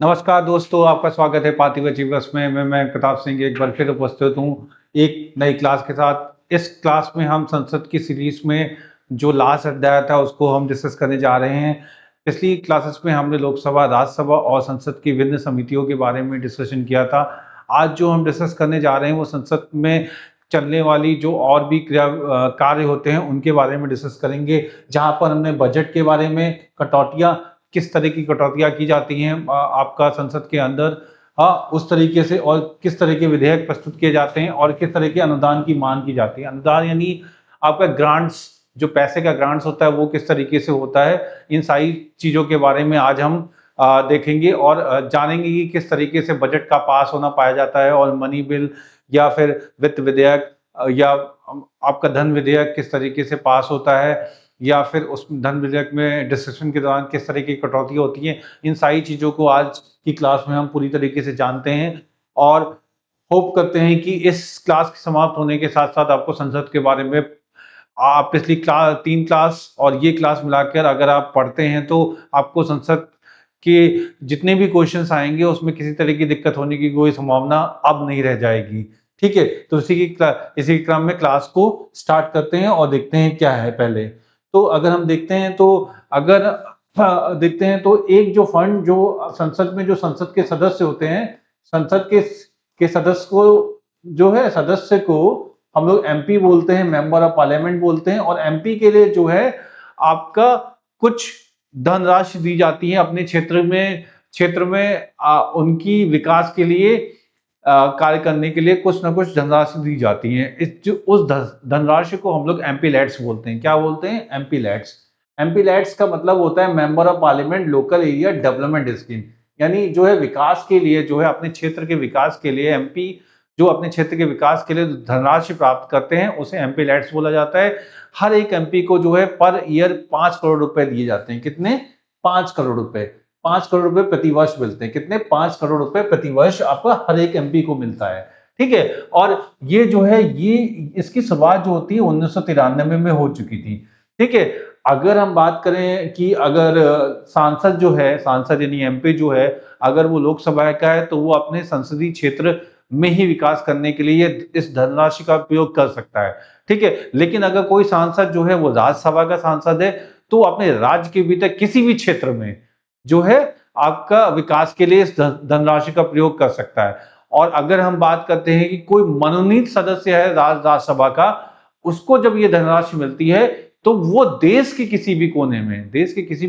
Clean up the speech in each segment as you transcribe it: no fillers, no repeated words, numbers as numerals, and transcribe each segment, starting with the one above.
नमस्कार दोस्तों, आपका स्वागत है पार्थिव अचीवर्स में। मैं प्रताप सिंह एक बार फिर उपस्थित हूँ एक नई क्लास के साथ। इस क्लास में हम संसद की सीरीज में जो लास्ट अध्याय था उसको हम डिस्कस करने जा रहे हैं। पिछली क्लासेस में हमने लोकसभा, राज्यसभा और संसद की विभिन्न समितियों के बारे में डिस्कशन किया था। आज जो हम डिस्कस करने जा रहे हैं वो संसद में चलने वाली जो और भी कार्य होते हैं उनके बारे में डिस्कस करेंगे, जहाँ पर हमने बजट के बारे में, कटौतियाँ किस तरह की कटौतियाँ की जाती हैं आपका संसद के अंदर, उस तरीके से, और किस तरह के विधेयक प्रस्तुत किए जाते हैं और किस तरह के अनुदान की मांग की जाती है। अनुदान यानी आपका ग्रांट्स, जो पैसे का ग्रांट्स होता है वो किस तरीके से होता है। इन सारी चीज़ों के बारे में आज हम देखेंगे और जानेंगे कि किस तरीके से बजट का पास होना पाया जाता है और मनी बिल या फिर वित्त विधेयक या आपका धन विधेयक किस तरीके से पास होता है, या फिर उस धन विधेयक में डिस्कशन के दौरान किस तरह की कटौतियाँ होती हैं। इन सारी चीज़ों को आज की क्लास में हम पूरी तरीके से जानते हैं और होप करते हैं कि इस क्लास के समाप्त होने के साथ-साथ आपको संसद के बारे में पिछली 3 क्लास और ये क्लास मिलाकर अगर आप पढ़ते हैं तो आपको संसद के जितने भी क्वेश्चन्स आएँगे उसमें किसी तरह की दिक्कत होने की कोई संभावना अब नहीं रह जाएगी। ठीक है? तो इसी के क्रम में क्लास को स्टार्ट करते हैं और देखते हैं क्या है पहले। तो अगर हम देखते हैं तो अगर देखते हैं तो एक जो फंड जो संसद में जो संसद के सदस्य होते हैं, संसद के सदस्य को जो है सदस्य को हम लोग एमपी बोलते हैं, मेंबर ऑफ पार्लियामेंट बोलते हैं। और एमपी के लिए जो है आपका कुछ धनराशि दी जाती है अपने क्षेत्र में उनकी विकास के लिए कार्य करने के लिए कुछ ना कुछ धनराशि दी जाती है। इस जो उस धनराशि को हम लोग एमपी लैट्स बोलते हैं। क्या बोलते हैं? MP let's. एमपी लैट्स का मतलब होता है member of parliament local area development scheme. यानी जो है विकास के लिए, जो है अपने क्षेत्र के विकास के लिए एमपी जो अपने क्षेत्र के विकास के लिए धनराशि प्राप्त करते हैं उसे एमपी लैट्स बोला जाता है। हर एक एमपी को जो है पर ईयर 5 करोड़ रुपए दिए जाते हैं। कितने? 5 करोड़ रुपए। 5 करोड़ रुपए प्रति वर्ष मिलते हैं। कितने? 5 करोड़ रुपए प्रति वर्ष आपका हर एक एमपी को मिलता है। ठीक है? और ये जो है ये इसकी शुरुआत जो होती है 1993 में हो चुकी थी। ठीक है? अगर हम बात करें कि अगर सांसद जो है, सांसद यानी एमपी जो है, अगर वो लोकसभा का है तो वो अपने संसदीय क्षेत्र में ही विकास करने के लिए इस धनराशि का उपयोग कर सकता है। ठीक है? लेकिन अगर कोई सांसद जो है वो राज्यसभा का सांसद है तो अपने राज्य के भीतर किसी भी क्षेत्र में जो है आपका विकास के लिए इस धनराशि का प्रयोग कर सकता है। और अगर हम बात करते हैं कि कोई मनोनीत सदस्य है राज्यसभा का, उसको जब ये धनराशि मिलती है तो वो देश के किसी भी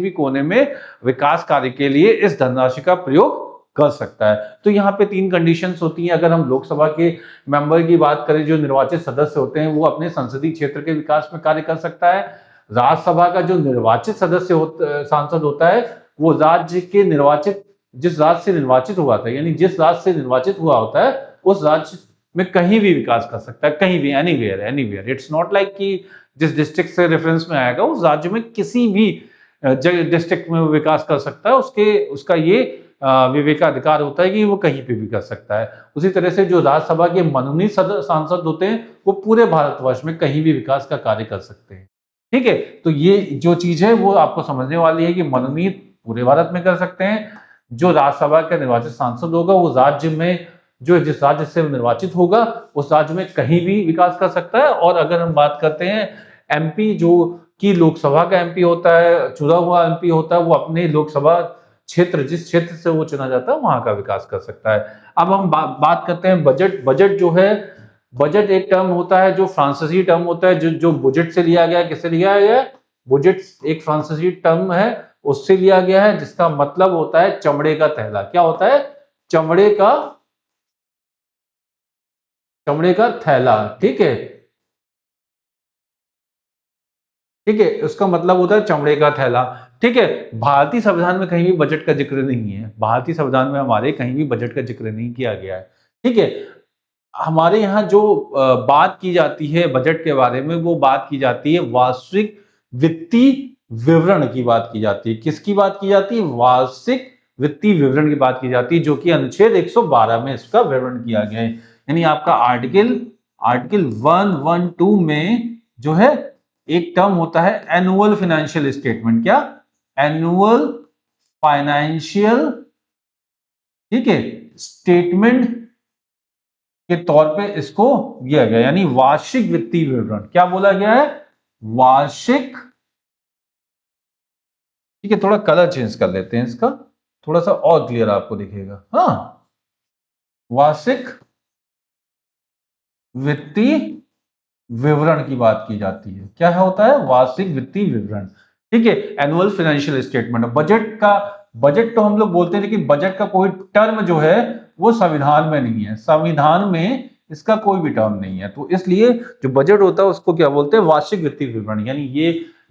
कोने में विकास कार्य के लिए इस धनराशि का प्रयोग कर सकता है। तो यहाँ पे 3 कंडीशंस होती हैं। अगर हम लोकसभा के मेंबर की बात करें, जो निर्वाचित सदस्य होते हैं, वो अपने संसदीय क्षेत्र के विकास में कार्य कर सकता है। राज्यसभा का जो निर्वाचित सांसद होता है, वो राज्य के निर्वाचित जिस राज्य से निर्वाचित हुआ था, यानी जिस राज्य से निर्वाचित हुआ होता है, उस राज्य में कहीं भी विकास कर सकता है, कहीं भी, एनीवेयर। इट्स नॉट लाइक कि जिस डिस्ट्रिक्ट से रेफरेंस में आएगा उस राज्य में किसी भी डिस्ट्रिक्ट में वो विकास कर सकता है। उसका ये विवेकाधिकार होता है कि वो कहीं पे भी कर सकता है। उसी तरह से जो राज्यसभा के मनोनीत सांसद होते हैं वो पूरे भारतवर्ष में कहीं भी विकास का कार्य कर सकते हैं। ठीक है? तो ये जो चीज है वो आपको समझने वाली है कि मनोनीत पूरे भारत में कर सकते हैं। जो राज्यसभा का निर्वाचित सांसद होगा वो राज्य में, जो जिस राज्य से निर्वाचित होगा उस राज्य में कहीं भी विकास कर सकता है। और अगर हम बात करते हैं एमपी, जो कि लोकसभा का एमपी होता है, चुना हुआ एमपी होता है, वो अपने लोकसभा क्षेत्र, जिस क्षेत्र से वो चुना जाता है वहां का विकास कर सकता है। अब हम बात करते हैं बजट। बजट जो है, बजट एक टर्म होता है जो फ्रांसीसी टर्म होता है, जो बजट से लिया गया। किससे लिया गया है? बजट एक फ्रांसीसी टर्म है, उससे लिया गया है, जिसका मतलब होता है चमड़े का थैला। क्या होता है? चमड़े का थैला। ठीक है? ठीक है, उसका मतलब होता है चमड़े का थैला। ठीक है? भारतीय संविधान में कहीं भी बजट का जिक्र नहीं है। भारतीय संविधान में हमारे कहीं भी बजट का जिक्र नहीं किया गया है। ठीक है? हमारे यहाँ जो बात की जाती है बजट के बारे में, वो बात की जाती है वार्षिक वित्तीय विवरण की बात की जाती है। किसकी बात की जाती है? वार्षिक वित्तीय विवरण की बात की जाती है, जो कि अनुच्छेद 112 में इसका विवरण किया गया है। यानी आपका आर्टिकल आर्टिकल 112 में जो है एक टर्म होता है एनुअल फाइनेंशियल स्टेटमेंट। क्या? एनुअल फाइनेंशियल ठीक है, स्टेटमेंट के तौर पे इसको दिया गया, यानी वार्षिक वित्तीय विवरण। क्या बोला गया है? वार्षिक। ठीक है, थोड़ा कलर चेंज कर लेते हैं इसका, थोड़ा सा और क्लियर आपको दिखेगा। हाँ, वार्षिक वित्तीय विवरण की बात की जाती है। क्या होता है? वार्षिक वित्तीय विवरण। ठीक है, एनुअल फाइनेंशियल स्टेटमेंट। बजट का, बजट तो हम लोग बोलते हैं, लेकिन बजट का कोई टर्म जो है वो संविधान में नहीं है, संविधान में इसका कोई भी टर्म नहीं है। तो इसलिए जो बजट होता है उसको क्या बोलते हैं? वार्षिक वित्तीय विवरण। यानी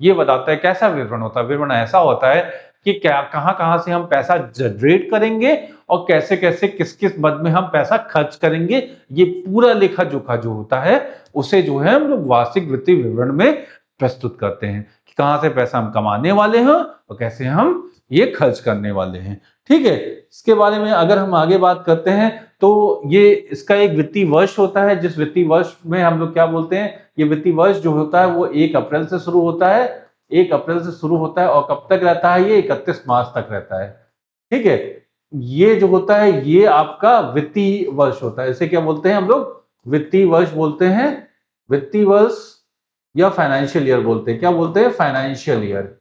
ये बताता है कैसा विवरण होता है। विवरण ऐसा होता है कि क्या, कहां कहां से हम पैसा जनरेट करेंगे और कैसे कैसे किस किस मद में हम पैसा खर्च करेंगे, ये पूरा लेखा जोखा जो होता है उसे जो है हम लोग वार्षिक वित्तीय विवरण में प्रस्तुत करते हैं कि कहां से पैसा हम कमाने वाले हैं और कैसे हम ये खर्च करने वाले हैं। ठीक है, इसके बारे में अगर हम आगे बात करते हैं तो ये इसका एक वित्तीय वर्ष होता है, जिस वित्तीय वर्ष में हम लोग क्या बोलते हैं, ये वित्तीय वर्ष जो होता है वो 1 अप्रैल से शुरू होता है। 1 अप्रैल से शुरू होता है और कब तक रहता है? ये 31 मार्च तक रहता है। ठीक है, ये जो होता है ये आपका वित्तीय वर्ष होता है। इसे क्या बोलते हैं हम लोग? वित्तीय वर्ष बोलते हैं। वित्तीय वर्ष या फाइनेंशियल ईयर बोलते हैं। क्या बोलते हैं? Financial year.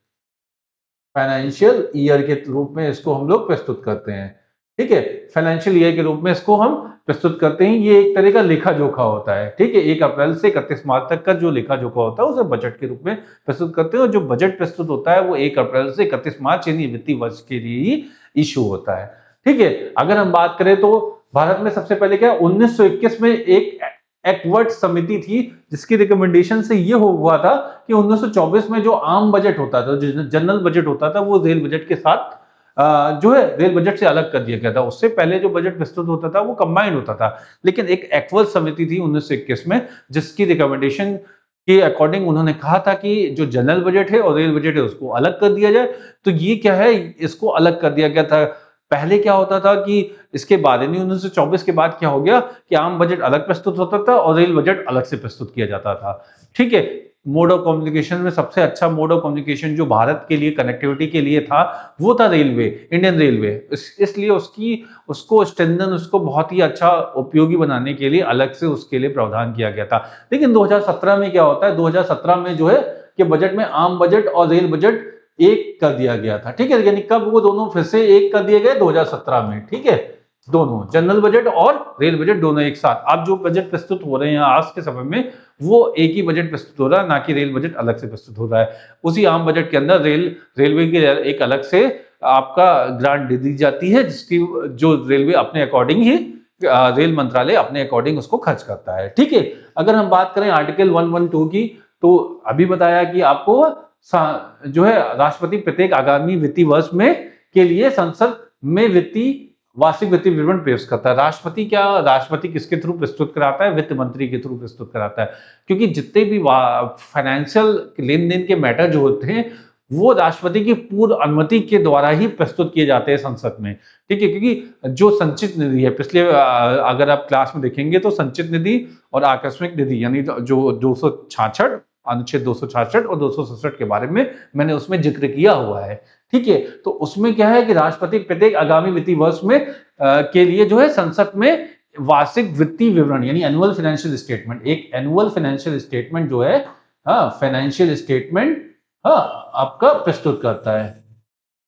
फाइनेंशियल ईयर के रूप में इसको हम लोग प्रस्तुत करते हैं। ठीक है, फाइनेंशियल ईयर के रूप में इसको हम प्रस्तुत करते हैं। ये एक तरह का लेखा जोखा होता है। ठीक है, 1 अप्रैल से 31 मार्च तक का जो लेखा जोखा होता है उसे बजट के रूप में प्रस्तुत करते हैं। और जो बजट प्रस्तुत होता है वो 1 अप्रैल से 31 मार्च यानी वित्तीय वर्ष के लिए ही इशू होता है। ठीक है, अगर हम बात करें तो भारत में सबसे पहले क्या 1921 में एक एक्वर्ट समिति थी जिसकी रिकमेंडेशन से ये हुआ था कि 1924 में जो आम बजट होता था, जो जनरल बजट होता था, वो रेल बजट के साथ जो है रेल बजट से अलग कर दिया गया था। उससे पहले जो बजट प्रस्तुत होता था वो कंबाइंड होता था, लेकिन एक एक्वर्ट समिति थी 1921 में जिसकी रिकमेंडेशन के अकॉर्डिंग उन्होंने कहा था कि जो जनरल बजट है और रेल बजट है उसको अलग कर दिया जाए। तो ये क्या है, इसको अलग कर दिया गया था। पहले क्या होता था कि इसके बाद यानी 1924 के बाद क्या हो गया कि आम बजट अलग प्रस्तुत होता था और रेल बजट अलग से प्रस्तुत किया जाता था। ठीक है, मोड ऑफ कम्युनिकेशन में सबसे अच्छा मोड ऑफ कम्युनिकेशन जो भारत के लिए कनेक्टिविटी के लिए था वो था रेलवे, इंडियन रेलवे। इसलिए उसको स्ट्रेंथन, उसको बहुत ही अच्छा उपयोगी बनाने के लिए अलग से उसके लिए प्रावधान किया गया था। लेकिन 2017 में क्या होता है, 2017 में जो है कि बजट में आम बजट और रेल बजट एक कर दिया गया था। ठीक है, यानी कब वो दोनों फिर से एक कर दिए गए? 2017 में। ठीक है, दोनों जनरल बजट और रेल बजट दोनों एक साथ। अब जो बजट प्रस्तुत हो रहे हैं आज के समय में वो एक ही बजट प्रस्तुत हो रहा है, ना कि रेल बजट अलग से प्रस्तुत हो रहा है। उसी आम बजट के अंदर रेलवे की एक अलग से आपका ग्रांट दे दी जाती है जिसकी जो रेलवे अपने अकॉर्डिंग ही रेल मंत्रालय अपने अकॉर्डिंग उसको खर्च करता है। ठीक है, अगर हम बात करें आर्टिकल 112 की तो अभी बताया कि आपको जो है राष्ट्रपति प्रत्येक आगामी वित्तीय वर्ष में के लिए संसद में वित्तीय वार्षिक वित्तीय विवरण पेश करता है। राष्ट्रपति क्या, राष्ट्रपति किसके थ्रू प्रस्तुत कराता है? वित्त मंत्री के थ्रू प्रस्तुत कराता है, क्योंकि जितने भी फाइनेंशियल लेन देन के मैटर जो होते हैं वो राष्ट्रपति की पूर्व अनुमति के द्वारा ही प्रस्तुत किए जाते हैं संसद में। ठीक है, क्योंकि जो संचित निधि है, पिछले अगर आप क्लास में देखेंगे तो संचित निधि और आकस्मिक निधि यानी जो 266 अनुच्छेद 266 और 267 के बारे में मैंने उसमें जिक्र किया हुआ है। ठीक है, तो उसमें क्या है कि राष्ट्रपति प्रत्येक आगामी वित्तीय वर्ष में के लिए जो है संसद में वार्षिक वित्तीय विवरण यानी एनुअल फाइनेंशियल स्टेटमेंट, एक एनुअल फाइनेंशियल स्टेटमेंट जो है, हाँ फाइनेंशियल स्टेटमेंट, हाँ आपका प्रस्तुत करता है।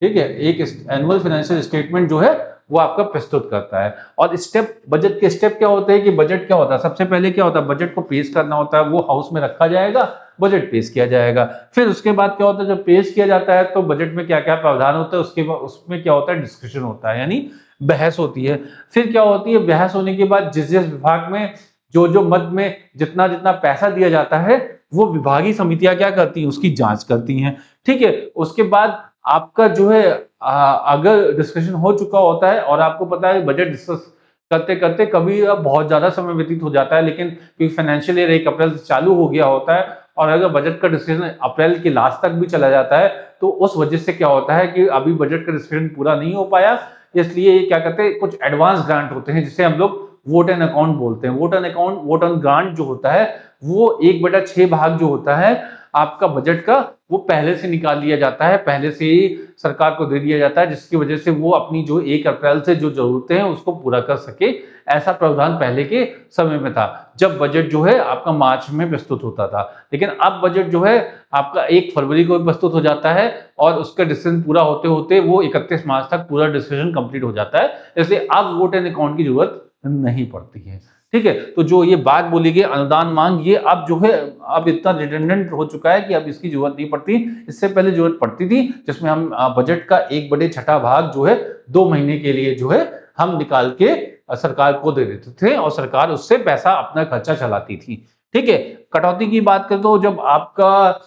ठीक है, एक एनुअल फाइनेंशियल स्टेटमेंट जो है वो आपका प्रस्तुत करता है। और स्टेप, बजट के स्टेप क्या होते हैं कि बजट क्या होता है, सबसे पहले क्या होता है, बजट को पेश करना होता है, वो हाउस में रखा जाएगा, बजट पेश किया जाएगा। फिर उसके बाद क्या होता है, जब पेश किया जाता है तो बजट में क्या क्या प्रावधान होता है, उसके बाद उसमें क्या होता है, डिस्कशन होता है यानी बहस होती है। फिर क्या होती है, बहस होने के बाद जिस जिस विभाग में जो जो मद में जितना जितना पैसा दिया जाता है वो विभागीय समितियां क्या करती हैं, उसकी जांच करती हैं। ठीक है, उसके बाद आपका जो है अगर डिस्कशन हो चुका होता है और आपको पता है बजट डिस्कस करते करते कभी बहुत ज्यादा समय व्यतीत हो जाता है, लेकिन क्योंकि फाइनेंशियल ईयर 1 अप्रैल से चालू हो गया होता है और अगर बजट का डिस्कशन अप्रैल के लास्ट तक भी चला जाता है तो उस वजह से क्या होता है कि अभी बजट का डिस्कशन पूरा नहीं हो पाया, इसलिए ये क्या करते हैं, कुछ एडवांस ग्रांट होते हैं जिसे हम लोग वोट एंड अकाउंट बोलते हैं। Vote and account, vote and grant जो होता है वो 1/6 भाग जो होता है आपका बजट का वो पहले से निकाल लिया जाता है, पहले से ही सरकार को दे दिया जाता है, जिसकी वजह से वो अपनी जो 1 अप्रैल से जो ज़रूरतें हैं उसको पूरा कर सके। ऐसा प्रावधान पहले के समय में था, जब बजट जो है आपका मार्च में प्रस्तुत होता था। लेकिन अब बजट जो है आपका 1 फरवरी को प्रस्तुत हो जाता है और उसका डिसीजन पूरा होते-होते वो 31 मार्च तक पूरा डिसीजन कंप्लीट हो जाता है। इसलिए अब वोट एंड अकाउंट की ज़रूरत नहीं पड़ती है। ठीक है? तो जो ये बात बोली गई अनुदान मांग, ये अब जो है अब इतना रिडंडेंट हो चुका है कि अब इसकी ज़रूरत नहीं पड़ती। इससे पहले ज़रूरत पड़ती थी, जिसमें हम बजट का 1/6 भाग जो है 2 महीने के लिए जो है हम निकाल के सरकार को दे देते थे और सरकार उससे पैसा अपना खर्चा चलाती थी। ठीक है? कटौती की बात करें तो जब आपका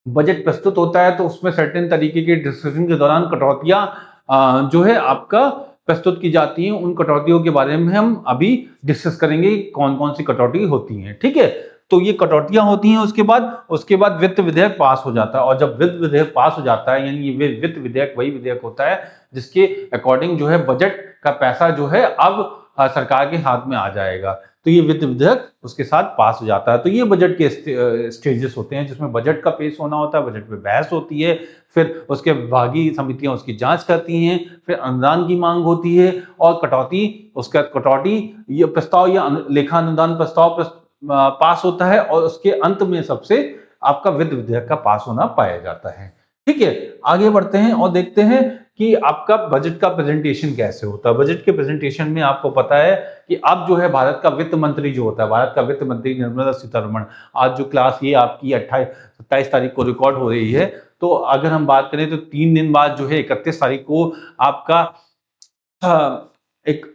बजट प्रस्तुत होता है तो उसमें सर्टेन तरीके के डिस्कशन के दौरान कटौतियाँ जो है आपका प्रस्तुत की जाती हैं। उन कटौतियों के बारे में हम अभी डिस्कस करेंगे, कौन-कौन सी कटौती होती हैं, ठीक है? तो ये कटौतियाँ होती हैं, उसके बाद वित्त विधेयक पास हो जाता है और जब वित्त विधेयक पास हो जाता है, यानी ये वित्त विधेयक वही विधेयक होता है जिसके अकॉर्डिंग जो है बजट का पैसा जो है अब सरकार के हाथ में आ जाएगा। तो ये वित्त विधेयक उसके साथ पास हो जाता है। तो ये बजट के स्टेजेस होते हैं, जिसमें बजट का पेश होना होता है, बजट पे बहस होती है, फिर उसके विभागीय समितियां उसकी जांच करती हैं, फिर अनुदान की मांग होती है और कटौती, उसका कटौती ये प्रस्ताव या लेखा अनुदान प्रस्ताव पास होता है और उसके अंत में सबसे आपका वित्त विधेयक का पास होना पाया जाता है। ठीक है, आगे बढ़ते हैं और देखते हैं कि आपका बजट का प्रेजेंटेशन कैसे होता है। बजट के प्रेजेंटेशन में आपको पता है कि अब जो है भारत का वित्त मंत्री जो होता है, भारत का वित्त मंत्री निर्मला सीतारमण, आज जो क्लास ये आपकी 27 तारीख को रिकॉर्ड हो रही है, तो अगर हम बात करें तो 3 दिन बाद जो है 31 तारीख को आपका एक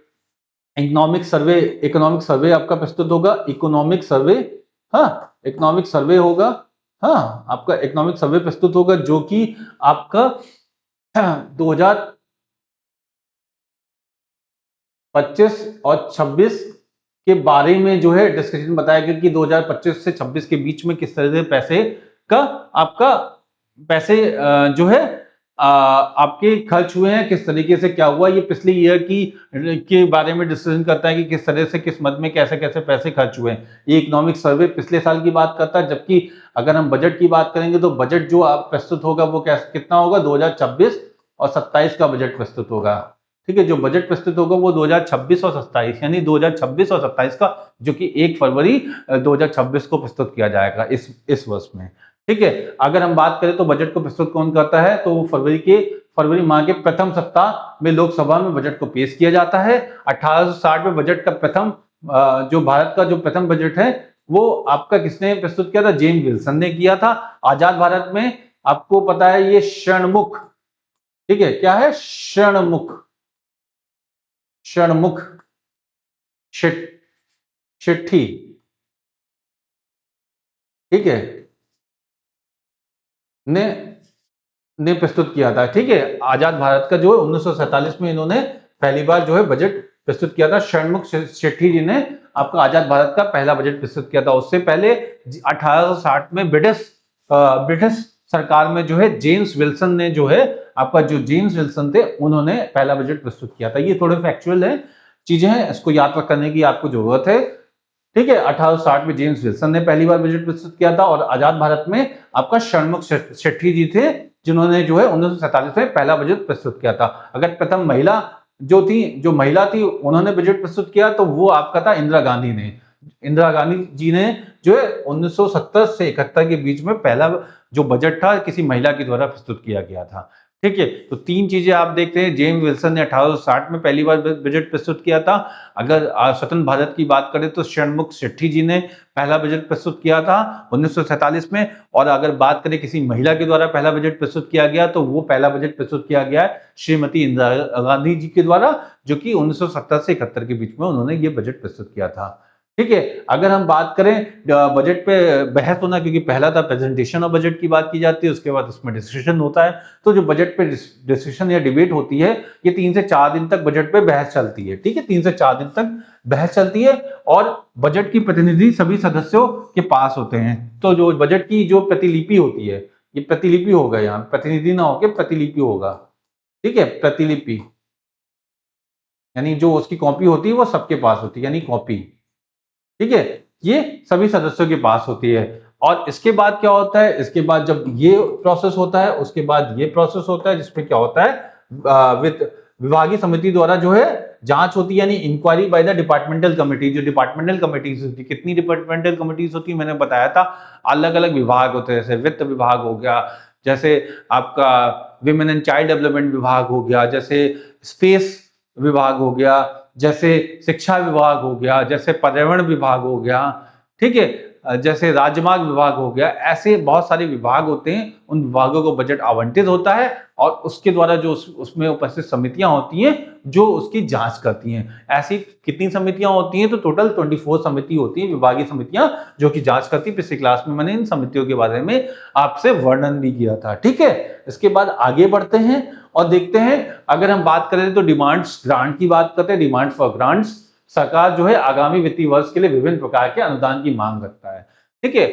इकोनॉमिक सर्वे आपका प्रस्तुत होगा। इकोनॉमिक सर्वे, हाँ, इकोनॉमिक सर्वे होगा, हाँ, आपका इकोनॉमिक सर्वे प्रस्तुत होगा जो कि आपका 2025 और 26 के बारे में जो है डिस्कशन बताएगा कि 2025 से 26 के बीच में किस तरह से पैसे का आपका पैसे जो है आपके खर्च हुए हैं, किस तरीके से क्या हुआ, ये पिछले ईयर की के बारे में डिस्कशन करता है कि किस तरह से किस मद में कैसे-कैसे पैसे खर्च हुए हैं। ये इकोनॉमिक सर्वे पिछले साल की बात करता है, जबकि अगर हम बजट की बात करेंगे तो बजट जो आप प्रस्तुत होगा वो कितना होगा, 2026 और 27 का बजट प्रस्तुत होगा। ठीक है, जो बजट प्रस्तुत होगा वो 2026 और 27, यानी 2026 और 27 का, जो कि 1 फरवरी 2026 को प्रस्तुत किया जाएगा इस वर्ष में। ठीक है, अगर हम बात करें तो बजट को प्रस्तुत कौन करता है, तो फरवरी माह के प्रथम सप्ताह में लोकसभा में बजट को पेश किया जाता है। 1860 में बजट का जो भारत का जो प्रथम बजट है वो आपका किसने प्रस्तुत किया था, जेम्स विल्सन ने किया था। आजाद भारत में आपको पता है ये षणमुख, ठीक है, क्या है, षणमुख शेट्टी, ठीक है, ने ने प्रस्तुत किया था। ठीक है, आजाद भारत का जो है 1947 में इन्होंने पहली बार जो है बजट प्रस्तुत किया था। षणमुख शेट्टी जी ने आपका आजाद भारत का पहला बजट प्रस्तुत किया था। उससे पहले 1860 में ब्रिटिश सरकार में जो है जेम्स विल्सन ने जो है आपका जो जेम्स विल्सन थे उन्होंने पहला बजट प्रस्तुत किया था। ये थोड़े फैक्चुअल है चीजें हैं, इसको याद करने की आपको जरूरत है। ठीक है, 1860 में जेम्स विल्सन ने पहली बार बजट प्रस्तुत किया था और आजाद भारत में आपका षणमुख शेट्टी जी थे जिन्होंने जो है 1947 में पहला बजट प्रस्तुत किया था। अगर प्रथम जो महिला थी उन्होंने बजट प्रस्तुत किया तो वो आपका था इंदिरा गांधी जी ने जो है 1970 से 71 के बीच में पहला जो बजट था किसी महिला के द्वारा प्रस्तुत किया गया था। ठीक है, तो 3 चीजें आप देखते हैं, जेम्स विल्सन ने 1860 में पहली बार बजट प्रस्तुत किया था। अगर स्वतंत्र भारत की बात करें तो षणमुख शेट्टी जी ने पहला बजट प्रस्तुत किया था 1947 में, और अगर बात करें किसी महिला के द्वारा पहला बजट प्रस्तुत किया गया तो वो पहला बजट प्रस्तुत किया गया है श्रीमती इंदिरा गांधी जी के द्वारा, जो कि 1970 से 71 के बीच में उन्होंने ये बजट प्रस्तुत किया था। ठीक है, अगर हम बात करें बजट पे बहस होना, क्योंकि पहला था प्रेजेंटेशन और बजट की बात की जाती है, उसके बाद उसमें डिस्कशन होता है, तो जो बजट पे डिस्कशन या डिबेट होती है ये 3 से 4 दिन तक बजट पे बहस चलती है। ठीक है, 3 से 4 दिन तक बहस चलती है और बजट की प्रतिनिधि सभी सदस्यों के पास होते हैं। तो जो बजट की जो प्रतिलिपि होती है, ये प्रतिलिपि होगा, यहाँ प्रतिनिधि ना होकर प्रतिलिपि होगा। ठीक है, प्रतिलिपि यानी जो उसकी कॉपी होती है वो सबके पास होती है, यानी कॉपी। ठीक है, ये सभी सदस्यों के पास होती है और इसके बाद क्या होता है, इसके बाद जब ये प्रोसेस होता है उसके बाद ये प्रोसेस होता है, जिसमें क्या होता है विभागीय समिति द्वारा जो है जांच होती है, यानी inquiry by the departmental committee. जो डिपार्टमेंटल कमेटीज होती है, कितनी डिपार्टमेंटल कमेटीज होती है मैंने बताया था, अलग अलग विभाग होते हैं, जैसे वित्त विभाग हो गया, जैसे आपका विमेन एंड चाइल्ड डेवलपमेंट विभाग हो गया, जैसे स्पेस विभाग हो गया, जैसे शिक्षा विभाग हो गया, जैसे पर्यावरण विभाग हो गया, ठीक है, जैसे राजमार्ग विभाग हो गया। ऐसे बहुत सारे विभाग होते हैं, उन विभागों को बजट आवंटित होता है और उसके द्वारा जो उसमें उपस्थित समितियां होती हैं जो उसकी जांच करती हैं। ऐसी कितनी समितियां होती हैं, तो टोटल 24 समिति होती हैं, विभागीय समितियां जो कि जांच करती। पिछली क्लास में मैंने इन समितियों के बारे में आपसे वर्णन भी किया था, ठीक है। इसके बाद आगे बढ़ते हैं और देखते हैं, अगर हम बात करें तो डिमांड्स ग्रांट की बात करते हैं। डिमांड फॉर ग्रांट्स, सरकार जो है आगामी वित्तीय वर्ष के लिए विभिन्न प्रकार के अनुदान की मांग रखता है, ठीक है।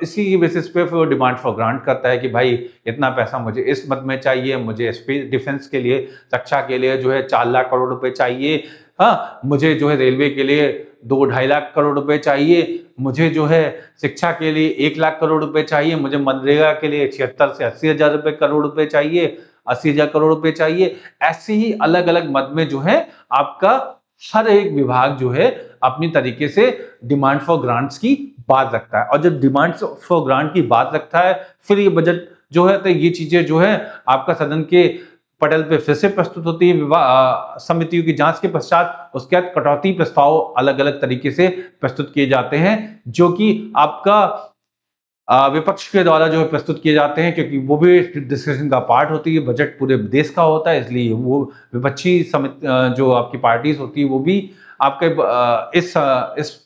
इसी बेसिस पे फिर डिमांड फॉर ग्रांट करता है कि भाई इतना पैसा मुझे इस मद में चाहिए, मुझे स्पेस डिफेंस के लिए, रक्षा के लिए जो है 4 लाख करोड़ रुपए चाहिए, हाँ मुझे जो है रेलवे के लिए 2-2.5 लाख करोड़ रुपए चाहिए, मुझे जो है शिक्षा के लिए 1 लाख करोड़ रुपए चाहिए, मुझे मनरेगा के लिए 76 से 80 हजार रुपए करोड़ रुपए चाहिए, 80 हजार करोड़ रुपए चाहिए। ऐसे ही अलग अलग मद में जो है आपका हर एक विभाग जो है अपनी तरीके से डिमांड फॉर ग्रांट्स की बात रखता है। और जब डिमांड फॉर ग्रांट की बात रखता है, फिर ये बजट जो है, तो ये चीजें जो है आपका सदन के पटल पे फिर से प्रस्तुत होती है समितियों की जांच के पश्चात। उसके बाद कटौती प्रस्ताव अलग अलग तरीके से प्रस्तुत किए जाते हैं, जो कि आपका विपक्ष के द्वारा जो है प्रस्तुत किए जाते हैं, क्योंकि वो भी डिस्कशन का पार्ट होती है। बजट पूरे देश का होता है, इसलिए वो विपक्षी समिति जो आपकी पार्टीज होती है वो भी आपके इस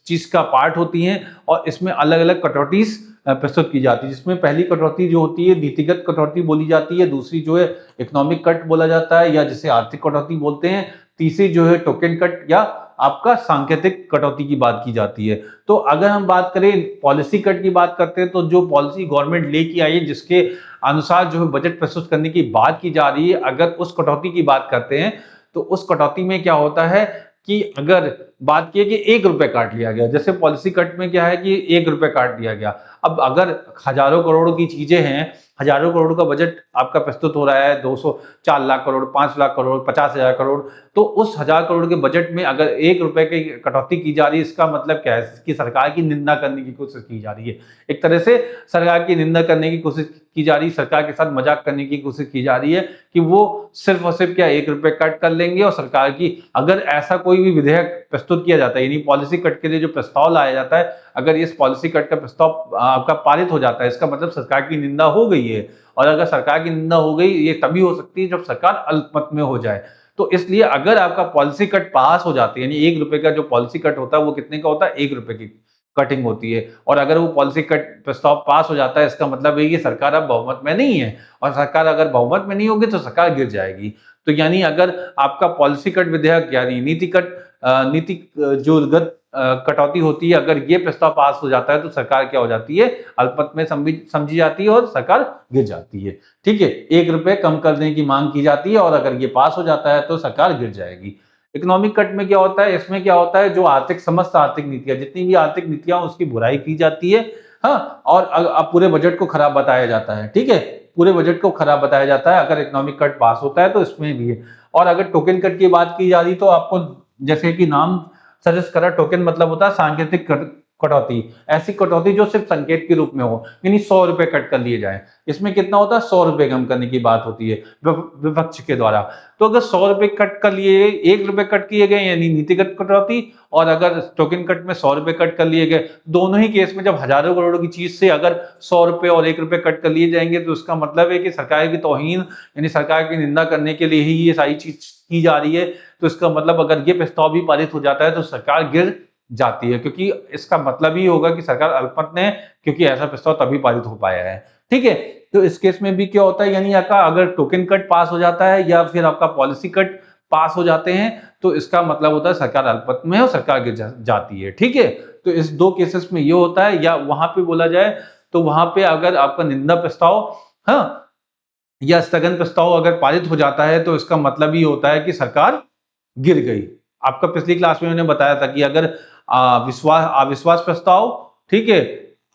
चीज का पार्ट होती हैं। और इसमें अलग अलग कटौतीज प्रस्तुत की जाती है, जिसमें पहली कटौती जो होती है नीतिगत कटौती बोली जाती है, दूसरी जो है इकोनॉमिक कट बोला जाता है या जिसे आर्थिक कटौती बोलते हैं, तीसरी जो है टोकन कट या आपका सांकेतिक कटौती की बात की जाती है। तो अगर हम बात करें पॉलिसी कट की बात करते हैं, तो जो पॉलिसी गवर्नमेंट लेके आई है जिसके अनुसार जो है बजट प्रस्तुत करने की बात की जा रही है, अगर उस कटौती की बात करते हैं तो उस कटौती में क्या होता है कि अगर बात की कि 1 रुपए काट लिया गया, जैसे पॉलिसी कट में क्या है कि 1 रुपए काट दिया गया। अब अगर हजारों करोड़ की चीजें हैं, हजारों करोड़ का बजट आपका प्रस्तुत हो रहा है, 200 4 लाख करोड़, 5 लाख करोड़, 50,000 करोड़, तो उस 1000 करोड़ के बजट में अगर 1 रुपए की कटौती की जा रही है, इसका मतलब क्या है कि सरकार की निंदा करने की कोशिश की जा रही है। एक तरह से सरकार की निंदा करने की कोशिश की जा रही है, सरकार के साथ मजाक करने की कोशिश की जा रही है कि वो सिर्फ और सिर्फ क्या 1 रुपए कट कर लेंगे। और सरकार की अगर ऐसा कोई भी विधेयक प्रस्तुत किया जाता है, यानी पॉलिसी कट के लिए जो प्रस्ताव लाया जाता है, अगर इस पॉलिसी कट का प्रस्ताव आपका पारित हो जाता है, इसका मतलब सरकार की निंदा हो गई है। और अगर सरकार की निंदा हो गई, ये तभी हो सकती है जब सरकार अल्पमत में हो जाए। तो इसलिए अगर आपका पॉलिसी कट पास हो जाती है, यानी 1 रुपए का जो पॉलिसी कट होता है वो कितने का होता है, 1 रुपए की कटिंग होती है। और अगर वो पॉलिसी कट प्रस्ताव पास हो जाता है, इसका मतलब है कि सरकार अब बहुमत में नहीं है, और सरकार अगर बहुमत में नहीं होगी तो सरकार गिर जाएगी। तो यानी अगर आपका पॉलिसी कट विधेयक यानी नीति जो कटौती होती है, अगर ये प्रस्ताव पास हो जाता है तो सरकार क्या हो जाती है, अल्पमत में समझी जाती है और सरकार गिर जाती है, ठीक है। 1 रुपए कम करने की मांग की जाती है और अगर ये पास हो जाता है तो सरकार गिर जाएगी। इकोनॉमिक कट में क्या होता है, इसमें क्या होता है, जो समस्त आर्थिक नीतियां, जितनी भी आर्थिक नीतियां उसकी बुराई की जाती है, हाँ, और अब पूरे बजट को खराब बताया जाता है, ठीक है। पूरे बजट को खराब बताया जाता है अगर इकोनॉमिक कट पास होता है तो इसमें भी है। और अगर टोकन कट की बात की जा रही तो आपको जैसे कि नाम सजेस्ट करा, टोकन मतलब होता है सांकेतिक कटौती। ऐसी कटौती जो सिर्फ संकेत के रूप में हो, यानी 100 रुपए कट कर लिए जाए। इसमें कितना होता है, 100 रुपए कम करने की बात होती है विपक्ष के द्वारा। तो अगर 100 रुपए कट कर लिए, 1 रुपए कट किए गए यानी नीतिगत कटौती, और अगर टोकन कट में 100 रुपए कट कर लिए गए, दोनों ही केस में जब हजारों करोड़ की चीज से अगर 100 रुपए और 1 रुपए कट कर लिए जाएंगे तो उसका मतलब है कि सरकार की तौहीन यानी सरकार की निंदा करने के लिए ही ये सारी चीज की जा रही है। तो इसका मतलब अगर ये प्रस्ताव भी पारित हो जाता है तो सरकार गिर जाती है, क्योंकि इसका मतलब ही होगा कि सरकार अल्पमत में है, क्योंकि ऐसा प्रस्ताव तभी पारित हो पाया है, ठीक है। तो इस केस में भी क्या होता है, यानी आपका अगर टोकन कट पास हो जाता है या फिर आपका पॉलिसी कट पास हो जाते हैं तो इसका मतलब होता है सरकार अल्पमत में है और सरकार गिर जाती है, ठीक है। तो इस 2 केसेस में ये होता है। या वहां पे बोला जाए तो वहां पे अगर आपका निंदा प्रस्ताव, हाँ, या स्थगन प्रस्ताव अगर पारित हो जाता है तो इसका मतलब ही होता है कि सरकार गिर गई। आपका पिछली क्लास में मैंने बताया था कि अगर अविश्वास प्रस्ताव, ठीक है,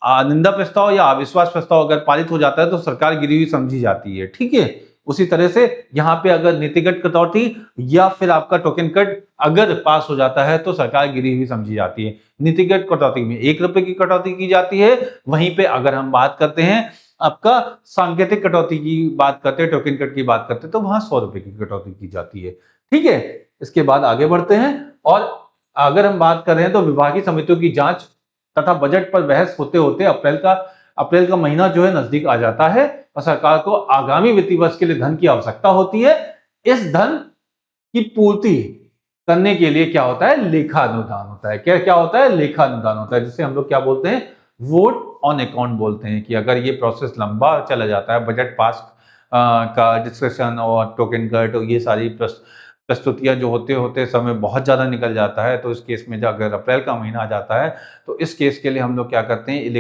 निंदा प्रस्ताव या अविश्वास प्रस्ताव अगर पारित हो जाता है तो सरकार गिरी हुई समझी जाती है, ठीक है। उसी तरह से यहाँ पे अगर नीतिगत कटौती या फिर आपका टोकन कट अगर पास हो जाता है तो सरकार गिरी हुई समझी जाती है। नीतिगत कटौती में 1 रुपए की कटौती की जाती है, वहीं पे अगर हम बात करते हैं आपका सांकेतिक कटौती की बात करते हैं, टोकन कट की बात करते हैं, तो वहां 100 रुपए की कटौती की जाती है, ठीक है। इसके बाद आगे बढ़ते हैं और अगर हम बात कर रहे हैं तो विभागीय समितियों की जांच तथा बजट पर बहस होते होते अप्रैल का महीना जो है नजदीक आ जाता है और सरकार को आगामी वित्तीय वर्ष के लिए धन की आवश्यकता होती है। इस धन की पूर्ति करने के लिए क्या होता है, लेखा अनुदान होता है। क्या क्या होता है, लेखा अनुदान होता है, जिसे हम लोग क्या बोलते हैं, वोट ऑन अकाउंट बोलते हैं। कि अगर ये प्रोसेस लंबा चला जाता है, बजट पास का डिस्कशन और टोकन कट और ये सारी प्रस्तुतियां जो होते होते समय बहुत ज़्यादा निकल जाता है, तो इस केस में जब अगर अप्रैल का महीना आ जाता है तो इस केस के लिए हम लोग क्या करते हैं,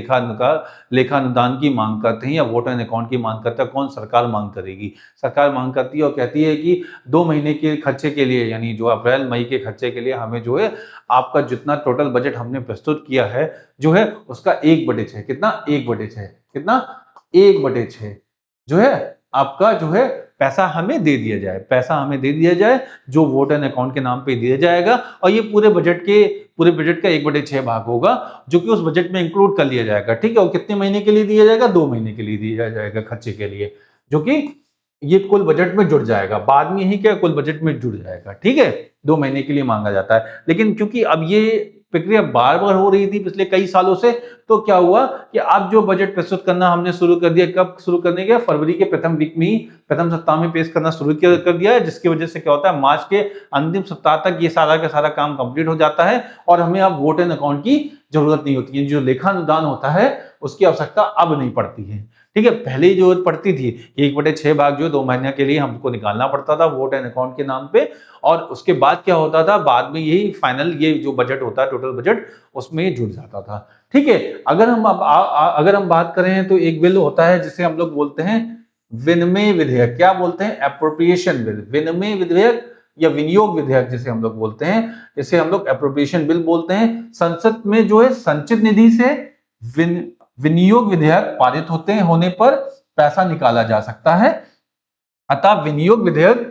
लेखा अनुदान की मांग करते हैं या वोट ऑन अकाउंट की मांग करते हैं। कौन, सरकार मांग करेगी। सरकार मांग करती है और कहती है कि 2 महीने के खर्चे के लिए, यानी जो अप्रैल मई के खर्चे के लिए हमें जो है आपका जितना टोटल बजट हमने प्रस्तुत किया है जो है उसका 1/6, कितना, 1/6, कितना, 1/6 जो है आपका जो है पैसा हमें दे दिया जाए, पैसा हमें दे दिया जाए जो वोट एंड अकाउंट के नाम पे दिया जाएगा। और ये पूरे बजट का 1/6 भाग होगा जो कि उस बजट में इंक्लूड कर लिया जाएगा, ठीक है। और कितने महीने के लिए दिया जाएगा, 2 महीने के लिए दिया जाएगा खर्चे के लिए, जो कि ये कुल बजट में जुड़ जाएगा। बाद में ही क्या कुल बजट में जुड़ जाएगा, ठीक है। 2 महीने के लिए मांगा जाता है। लेकिन क्योंकि अब ये प्रक्रिया बार बार हो रही थी पिछले कई सालों से, तो क्या हुआ कि अब जो बजट प्रस्तुत करना हमने शुरू कर दिया। कब शुरू करने के, फरवरी के प्रथम वीक में ही, प्रथम सप्ताह में पेश करना शुरू कर दिया है, जिसकी वजह से क्या होता है, मार्च के अंतिम सप्ताह तक ये सारा का सारा काम कंप्लीट हो जाता है और हमें अब वोट एंड अकाउंट की जरूरत नहीं होती है। जो लेखा अनुदान होता है उसकी आवश्यकता अब नहीं पड़ती है, ठीक है। पहले ही जरूरत पड़ती थी, 1/6 भाग जो 2 महीने के लिए हमको निकालना पड़ता था वोट एंड अकाउंट के नाम पे। और उसके बाद क्या होता था, बाद में यही फाइनल ये जो बजट होता है, टोटल बजट, उसमें जुड़ जाता था, ठीक है। अगर हम अगर हम बात करें तो एक बिल होता है जिसे हम लोग बोलते हैं विनिमय विधेयक। क्या बोलते हैं, एप्रोप्रिएशन बिल। विनिमय विधेयक या विनियोग विधेयक जिसे हम लोग बोलते हैं, इसे हम लोग एप्रोप्रिएशन बिल बोलते हैं। संसद में जो है संचित निधि से विनियोग विधेयक पारित होने पर पैसा निकाला जा सकता है। अतः विनियोग विधेयक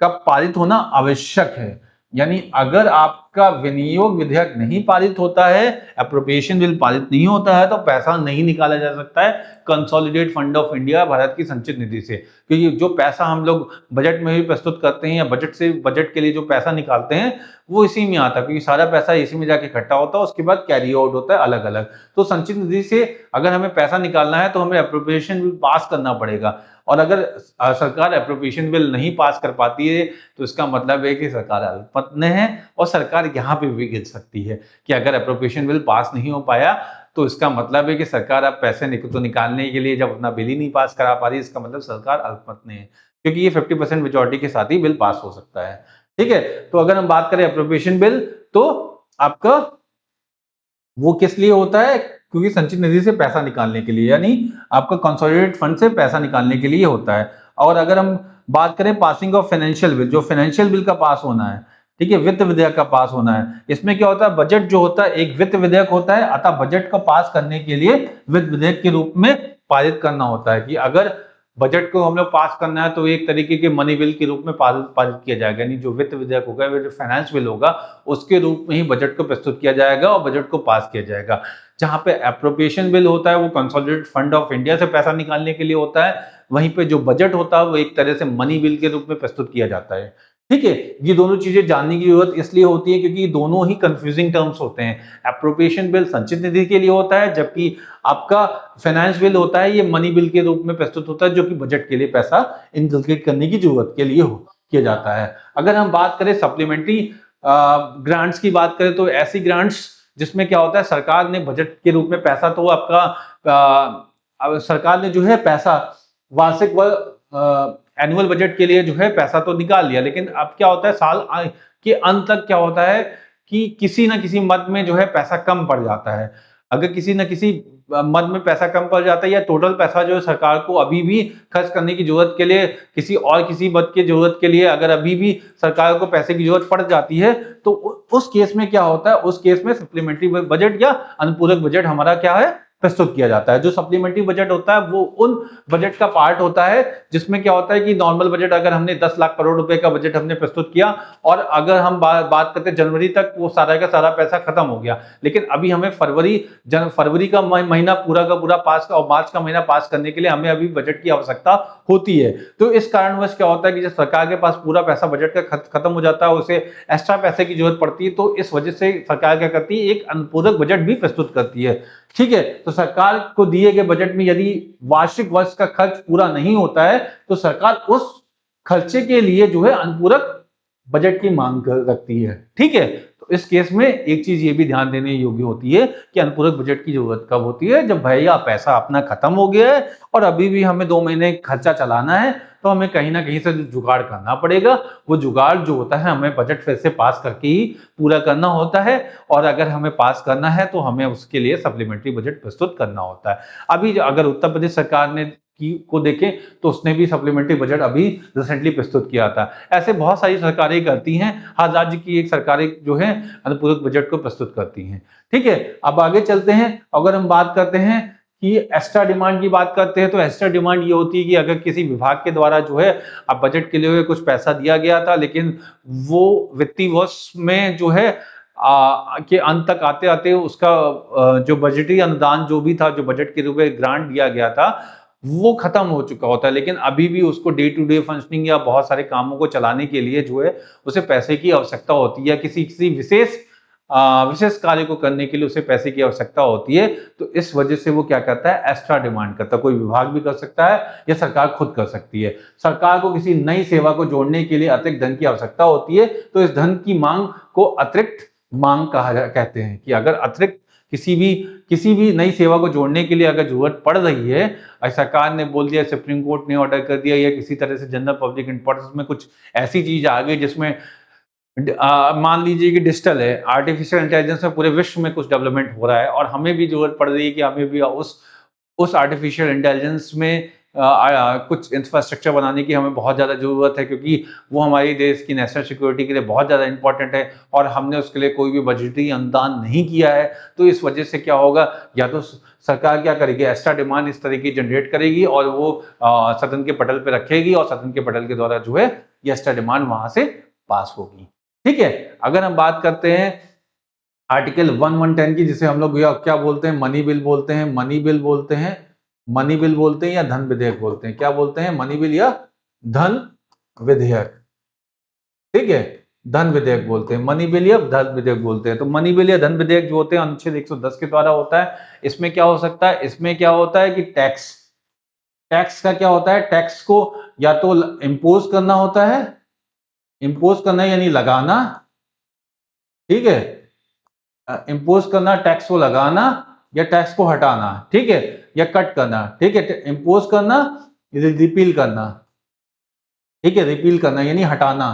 का पारित होना आवश्यक है। यानी अगर आपका विनियोग विधेयक नहीं पारित होता है, एप्रोप्रिएशन बिल पारित नहीं होता है, तो पैसा नहीं निकाला जा सकता है consolidate fund of India, Bharat की संचित निधि से। क्योंकि जो पैसा हम लोग बजट में भी प्रस्तुत करते हैं या बजट के लिए जो पैसा निकालते हैं वो इसी में आता है, क्योंकि सारा पैसा इसी में जाके इकट्ठा होता है, उसके बाद कैरी आउट होता है अलग अलग। तो संचित निधि से अगर हमें पैसा निकालना है तो हमें एप्रोप्रिएशन बिल पास करना पड़ेगा। और अगर सरकार एप्रोप्रिएशन बिल नहीं पास कर पाती है तो इसका मतलब है कि सरकार अल्पमत है और सरकार यहाँ पे भी गिर सकती है कि अगर एप्रोप्रिएशन बिल पास नहीं हो पाया तो इसका मतलब है कि सरकार अब पैसे तो निकालने के लिए जब अपना बिल ही नहीं पास करा पा रही, इसका मतलब सरकार अल्पमत है, क्योंकि ये 50% मेजोरिटी के साथ ही बिल पास हो सकता है, ठीक है। तो अगर हम बात करें एप्रोप्रिएशन बिल, तो आपका वो किस लिए होता है, क्योंकि संचित निधि से पैसा निकालने के लिए, यानी आपका कंसोलिडेटेड फंड से पैसा निकालने के लिए होता है। और अगर हम बात करें पासिंग ऑफ फाइनेंशियल बिल, जो फाइनेंशियल बिल का पास होना है, ठीक है, वित्त विधेयक का पास होना है। इसमें क्या होता है, बजट जो होता है एक वित्त विधेयक होता है, अतः बजट को पास करने के लिए वित्त विधेयक के रूप में पारित करना होता है। कि अगर बजट को हम लोग पास करना है तो एक तरीके के मनी बिल के रूप में पारित किया जाएगा, यानी जो वित्त विधेयक होगा, जो फाइनेंस बिल होगा, उसके रूप में ही बजट को प्रस्तुत किया जाएगा और बजट को पास किया जाएगा। जहां पे एप्रोप्रिएशन बिल होता है वो कंसोलिडेटेड फंड ऑफ इंडिया से पैसा निकालने के लिए होता है, वहीं पे जो बजट होता है वो एक तरह से मनी बिल के रूप में प्रस्तुत किया जाता है, ठीक है। ये दोनों चीजें जानने की जरूरत इसलिए होती है क्योंकि दोनों ही कंफ्यूजिंग टर्म्स होते हैं। एप्रोप्रिएशन बिल संचित निधि के लिए होता है, जबकि आपका फाइनेंस बिल होता है ये मनी बिल के रूप में प्रस्तुत होता है, जो कि बजट के लिए पैसा इनकलकेट करने की जरूरत के लिए किया जाता है। अगर हम बात करें सप्लीमेंट्री ग्रांट्स की बात करें, तो ऐसी ग्रांट्स जिसमें क्या होता है, सरकार ने बजट के रूप में पैसा, तो आपका सरकार ने जो है पैसा वार्षिक व एनुअल बजट के लिए जो है पैसा तो निकाल लिया, लेकिन अब क्या होता है साल के अंत तक क्या होता है कि किसी न किसी मद में जो है पैसा कम पड़ जाता है। अगर किसी न किसी मद में पैसा कम पड़ जाता है या टोटल पैसा जो है सरकार को अभी भी खर्च करने की जरूरत के लिए किसी मद की जरूरत के लिए अगर अभी भी सरकार को पैसे की जरूरत पड़ जाती है, तो उस केस में क्या होता है, उस केस में सप्लीमेंट्री बजट या अनुपूरक बजट हमारा क्या है, प्रस्तुत किया जाता है। जो सप्लीमेंट्री बजट होता है वो उन बजट का पार्ट होता है जिसमें क्या होता है कि नॉर्मल बजट अगर हमने 10 लाख करोड़ रुपए का बजट हमने प्रस्तुत किया और अगर हम बात करते हैं जनवरी तक वो सारा का सारा पैसा खत्म हो गया, लेकिन अभी हमें फरवरी का महीना पूरा का पूरा पास और मार्च का महीना पास करने के लिए हमें अभी बजट की आवश्यकता होती है। तो इस कारणवश क्या होता है कि जब सरकार के पास पूरा पैसा बजट का खत्म हो जाता है, उसे एक्स्ट्रा पैसे की जरूरत पड़ती है, तो इस वजह से सरकार क्या करती है, एक अनुपूरक बजट भी प्रस्तुत करती है। ठीक है, तो सरकार को दिए गए बजट में यदि वार्षिक वर्ष का खर्च पूरा नहीं होता है तो सरकार उस खर्चे के लिए जो है अनुपूरक बजट की मांग रखती है। ठीक है, तो इस केस में एक चीज ये भी ध्यान देने योग्य होती है कि अनुपूरक बजट की जरूरत कब होती है, जब भैया पैसा अपना खत्म हो गया है और अभी भी हमें 2 महीने खर्चा चलाना है, तो हमें कहीं ना कहीं से जुगाड़ करना पड़ेगा। वो जुगाड़ जो होता है हमें बजट फिर से पास करके ही पूरा करना होता है, और अगर हमें पास करना है तो हमें उसके लिए सप्लीमेंट्री बजट प्रस्तुत करना होता है। अभी अगर उत्तर प्रदेश सरकार ने को देखें तो उसने भी सप्लीमेंट्री बजट अभी रिसेंटली प्रस्तुत किया था। ऐसे बहुत सारी सरकारें करती हैं, हर राज्य की एक सरकारें जो है अनुपूरक बजट को प्रस्तुत करती हैं। ठीक है, अब आगे चलते हैं। अगर हम बात करते हैं कि एक्स्ट्रा डिमांड की बात करते हैं, तो एक्स्ट्रा डिमांड ये होती है कि अगर किसी विभाग के द्वारा जो है अब बजट के लिए कुछ पैसा दिया गया था, लेकिन वो वित्तीय वर्ष में जो है के अंत तक आते आते उसका जो बजटीय अनुदान जो भी था, जो बजट के रूप में ग्रांट दिया गया था, वो खत्म हो चुका होता है, लेकिन अभी भी उसको डे टू डे फंक्शनिंग या बहुत सारे कामों को चलाने के लिए जो है उसे पैसे की आवश्यकता होती है, किसी किसी विशेष कार्य को करने के लिए उसे पैसे की आवश्यकता होती है। तो इस वजह से वो क्या करता है, एक्स्ट्रा डिमांड करता है। कोई विभाग भी कर सकता है या सरकार खुद कर सकती है। सरकार को किसी नई सेवा को जोड़ने के लिए अतिरिक्त धन की आवश्यकता होती है, तो इस धन की मांग को अतिरिक्त मांग कहते हैं कि अगर अतिरिक्त किसी भी नई सेवा को जोड़ने के लिए अगर जरूरत पड़ रही है, सरकार ने बोल दिया, सुप्रीम कोर्ट ने ऑर्डर कर दिया, या किसी तरह से जनरल पब्लिक इंपॉर्टेंस में कुछ ऐसी चीज आ गई जिसमें मान लीजिए कि डिजिटल है, आर्टिफिशियल इंटेलिजेंस में पूरे विश्व में कुछ डेवलपमेंट हो रहा है और हमें भी जरूरत पड़ रही है कि हमें भी उस आर्टिफिशियल इंटेलिजेंस में कुछ इंफ्रास्ट्रक्चर बनाने की हमें बहुत ज़्यादा ज़रूरत है, क्योंकि वो हमारे देश की नेशनल सिक्योरिटी के लिए बहुत ज़्यादा इंपॉर्टेंट है और हमने उसके लिए कोई भी बजटीय अनुदान नहीं किया है। तो इस वजह से क्या होगा, या तो सरकार क्या करेगी, एक्स्ट्रा डिमांड इस तरह की जनरेट करेगी और वो सदन के पटल पे रखेगी और सदन के पटल के द्वारा जो है ये एक्स्ट्रा डिमांड वहां से पास होगी। ठीक है, अगर हम बात करते हैं आर्टिकल 1110 की, जिसे हम लोग क्या बोलते हैं, मनी बिल बोलते हैं, या धन विधेयक बोलते हैं। क्या बोलते हैं, मनी बिल या धन विधेयक। ठीक है, धन विधेयक बोलते हैं, मनी बिल या धन विधेयक बोलते हैं। तो मनी बिल या धन विधेयक जो होते हैं अनुच्छेद 110 के द्वारा होता है। इसमें क्या हो सकता है, इसमें क्या होता है कि टैक्स का क्या होता है, टैक्स को या तो इम्पोज करना होता है, इम्पोज करना यानी लगाना, ठीक है, इम्पोज करना टैक्स को लगाना या टैक्स को हटाना, ठीक है, या कट करना। ठीक है, इम्पोज करना, रिपील करना, ठीक है, रिपील करना यानी हटाना,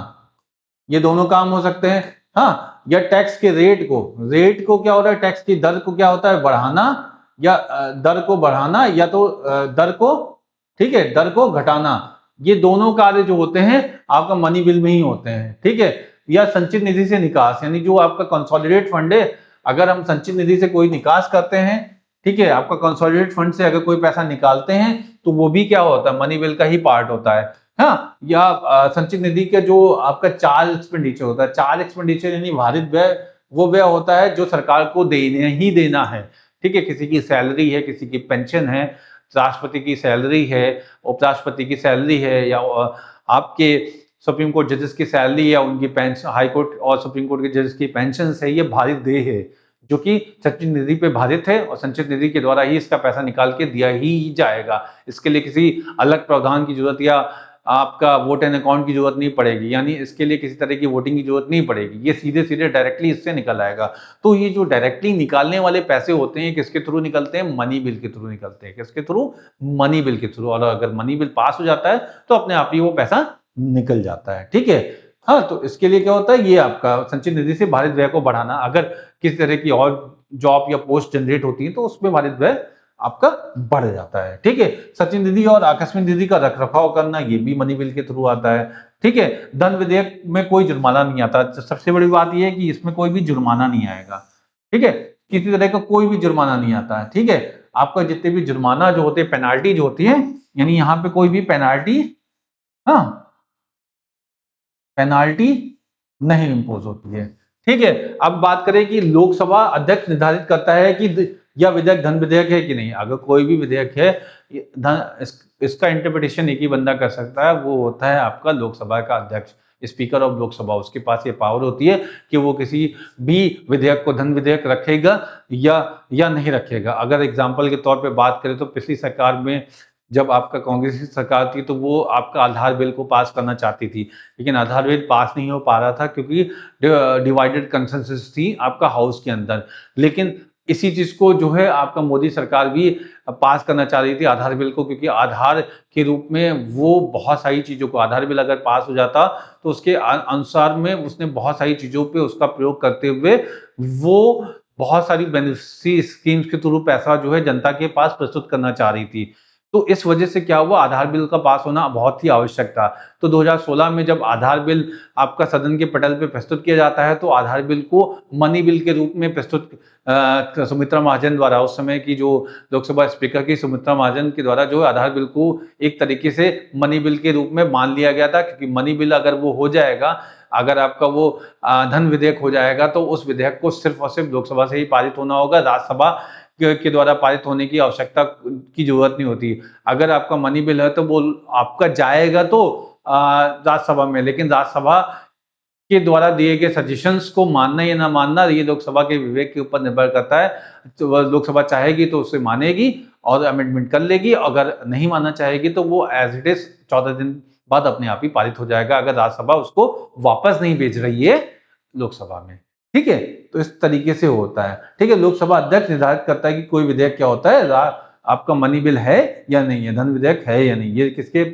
ये दोनों काम हो सकते हैं। हाँ, या टैक्स के रेट को क्या होता है, टैक्स की दर को क्या होता है, बढ़ाना, या दर को बढ़ाना, या तो दर को, ठीक है, दर को घटाना। ये दोनों कार्य जो होते हैं आपका मनी बिल में ही होते हैं। ठीक है, या संचित निधि से निकास, यानी जो आपका कंसोलिडेट फंड है, अगर हम संचित निधि से कोई निकास करते हैं, ठीक है, आपका कंसोलिडेट फंड से अगर कोई पैसा निकालते हैं तो वो भी क्या होता है, मनी बिल का ही पार्ट होता है। हाँ, या संचित निधि का जो आपका चार्ज एक्सपेंडिचर होता है, चार्ज एक्सपेंडिचर यानी भारित व्यय, वो व्यय होता है जो सरकार को देना है। ठीक है, किसी की सैलरी है, किसी की पेंशन है, राष्ट्रपति की सैलरी है, उपराष्ट्रपति की सैलरी है, या आपके सुप्रीम कोर्ट जजेस की सैलरी या उनकी पेंशन, हाई कोर्ट और सुप्रीम कोर्ट के जजेस की पेंशन है, ये भारित देय है जो कि संचित निधि पे भारित है और संचित निधि के द्वारा ही इसका पैसा निकाल के दिया ही जाएगा। इसके लिए किसी अलग प्रावधान की जरूरत या आपका वोट एंड अकाउंट की जरूरत नहीं पड़ेगी, यानी इसके लिए किसी तरह की वोटिंग की जरूरत नहीं पड़ेगी, ये सीधे सीधे डायरेक्टली इससे निकल आएगा। तो ये जो डायरेक्टली निकालने वाले पैसे होते हैं किसके थ्रू निकलते हैं, मनी बिल के थ्रू निकलते हैं। किसके थ्रू, मनी बिल के थ्रू। और अगर मनी बिल पास हो जाता है तो अपने आप ही वो पैसा निकल जाता है। ठीक है, हाँ, तो इसके लिए क्या होता है, ये आपका संचित निधि से भारित व्यय को बढ़ाना, अगर किसी तरह की और जॉब या पोस्ट जनरेट होती है तो उसमें भारित व्यय आपका बढ़ जाता है। ठीक है, संचित निधि और आकस्मिक निधि का रखरखाव करना, ये भी मनी बिल के थ्रू आता है। ठीक है, धन विधेयक में कोई जुर्माना नहीं आता। सबसे बड़ी बात यह है कि इसमें कोई भी जुर्माना नहीं आएगा। ठीक है, किसी तरह का कोई भी जुर्माना नहीं आता है। ठीक है, आपका जितने भी जुर्माना जो होते हैं, पेनाल्टी जो होती है, यानी यहाँ पे कोई भी पेनाल्टी, हाँ, पेनाल्टी नहीं इम्पोज होती है। ठीक है, अब बात करें कि लोकसभा अध्यक्ष निर्धारित करता है कि यह विधेयक धन विधेयक है कि नहीं। अगर कोई भी विधेयक है, इसका इंटरप्रिटेशन एक ही बंदा कर सकता है, वो होता है आपका लोकसभा का अध्यक्ष, स्पीकर ऑफ लोकसभा। उसके पास ये पावर होती है कि वो किसी भी विधेयक को धन विधेयक रखेगा या नहीं रखेगा। अगर एग्जाम्पल के तौर पे बात करें तो पिछली सरकार में जब आपका कांग्रेस की सरकार थी, तो वो आपका आधार बिल को पास करना चाहती थी, लेकिन आधार बिल पास नहीं हो पा रहा था क्योंकि डिवाइडेड कंसेंसस थी आपका हाउस के अंदर। लेकिन इसी चीज को जो है आपका मोदी सरकार भी पास करना चाह रही थी, आधार बिल को, क्योंकि आधार के रूप में वो बहुत सारी चीजों को, आधार बिल अगर पास हो जाता तो उसके अनुसार में उसने बहुत सारी चीजों पे उसका प्रयोग करते हुए वो बहुत सारी बेनिफिशियरी स्कीम्स के थ्रू पैसा जो है जनता के पास प्रस्तुत करना चाह रही थी। तो इस वजह से क्या हुआ, आधार बिल का पास होना बहुत ही आवश्यक था। तो 2016 में जब आधार बिल आपका सदन के पटल पे प्रस्तुत किया जाता है, तो आधार बिल को मनी बिल के रूप में प्रस्तुत सुमित्रा महाजन द्वारा, उस समय की जो लोकसभा स्पीकर की सुमित्रा महाजन के द्वारा जो आधार बिल को एक तरीके से मनी बिल के रूप में मान लिया गया था, क्योंकि मनी बिल अगर वो हो जाएगा, अगर आपका वो धन विधेयक हो जाएगा, तो उस विधेयक को सिर्फ और सिर्फ लोकसभा से ही पारित होना होगा, राज्यसभा के द्वारा पारित होने की आवश्यकता की जरूरत नहीं होती। अगर आपका मनी बिल है तो वो आपका जाएगा तो राज्यसभा में, लेकिन राज्यसभा के द्वारा दिए गए सजेशंस को मानना या ना मानना ये लोकसभा के विवेक के ऊपर निर्भर करता है। तो लोकसभा चाहेगी तो उसे मानेगी और अमेंडमेंट कर लेगी, अगर नहीं मानना चाहेगी तो वो एज इट इज 14 दिन बाद अपने आप ही पारित हो जाएगा, अगर राज्यसभा उसको वापस नहीं भेज रही है लोकसभा में। ठीक है, तो इस तरीके से होता है। ठीक है, लोकसभा अध्यक्ष निर्धारित करता है कि कोई विधेयक क्या होता है, आपका मनी बिल है या नहीं है, धन विधेयक है या नहीं। ये किसके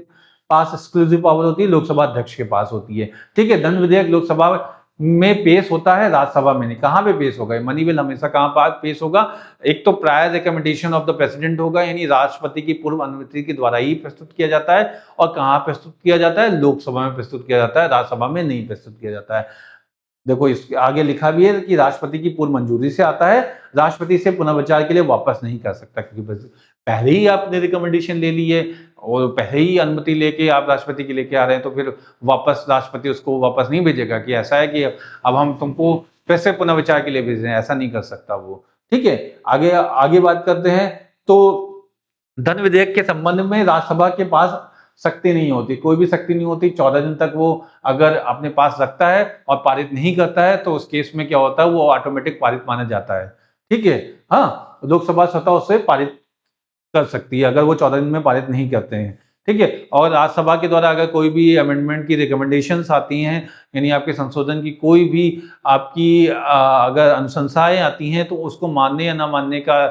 पास एक्सक्लूसिव पावर होती है, लोकसभा अध्यक्ष के पास होती है। ठीक है, धन विधेयक लोकसभा में पेश होता है, राज्यसभा में नहीं। कहां पे पेश होगा मनी बिल, हमेशा कहां पर पेश होगा, एक तो prior recommendation of the president होगा, यानी राष्ट्रपति की पूर्व अनुमति के द्वारा ही प्रस्तुत किया जाता है। और कहां प्रस्तुत किया जाता है, लोकसभा में प्रस्तुत किया जाता है, राज्यसभा में नहीं प्रस्तुत किया जाता है। देखो इसके आगे लिखा भी है कि राष्ट्रपति की पूर्व मंजूरी से आता है, राष्ट्रपति से पुनर्विचार के लिए वापस नहीं कर सकता, क्योंकि पहले ही आपने रिकमेंडेशन ले ली है और पहले ही अनुमति लेके आप राष्ट्रपति की लेके आ रहे हैं, तो फिर वापस राष्ट्रपति उसको वापस नहीं भेजेगा कि ऐसा है कि अब हम तुमको फिर से पुनर्विचार के लिए भेज रहे हैं, ऐसा नहीं कर सकता वो। ठीक है, आगे आगे बात करते हैं। तो धन विधेयक के संबंध में राज्यसभा के पास शक्ति नहीं होती, कोई भी शक्ति नहीं होती। 14 दिन तक वो अगर अपने पास रखता है और पारित नहीं करता है, तो उस केस में क्या होता है, वो ऑटोमेटिक पारित माना जाता है। ठीक है, हाँ, लोकसभा स्वतः उसे पारित कर सकती है अगर वो 14 दिन में पारित नहीं करते हैं। ठीक है, और राज्यसभा के द्वारा अगर कोई भी अमेंडमेंट की रिकमेंडेशंस आती हैं, यानी आपके संशोधन की कोई भी आपकी अगर अनुशंसाएं आती हैं, तो उसको मानने या ना मानने का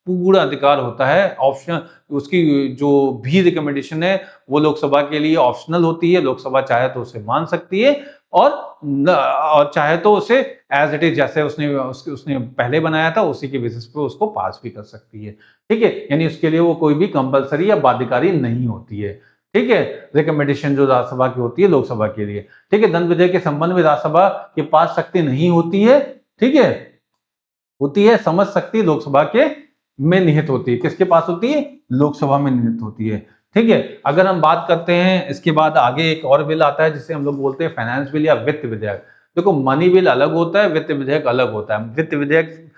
पूरा अधिकार होता है। ऑप्शन उसकी जो भी रिकमेंडेशन है वो लोकसभा के लिए ऑप्शनल होती है, लोकसभा चाहे तो उसे मान सकती है और चाहे तो उसे एज इट इज, जैसे उसने पहले बनाया था उसी के बेसिस पे उसको पास भी कर सकती है। ठीक है, यानी उसके लिए वो कोई भी कंपलसरी या बाध्यकारी नहीं होती है। ठीक है, रिकमेंडेशन जो राज्यसभा की होती है लोकसभा के लिए। ठीक है, धन विधेयक के संबंध में राज्यसभा के पास शक्ति नहीं होती है। ठीक है, होती है समझ शक्ति लोकसभा के में निहित होती है। किसके पास होती है, लोकसभा में निहित होती है। ठीक है, अगर हम बात करते हैं इसके बाद आगे एक और बिल आता है जिसे हम लोग बोलते हैं फाइनेंस बिल या वित्त विधेयक। देखो मनी बिल अलग होता है, वित्त विधेयक अलग होता है। वित्त विधेयक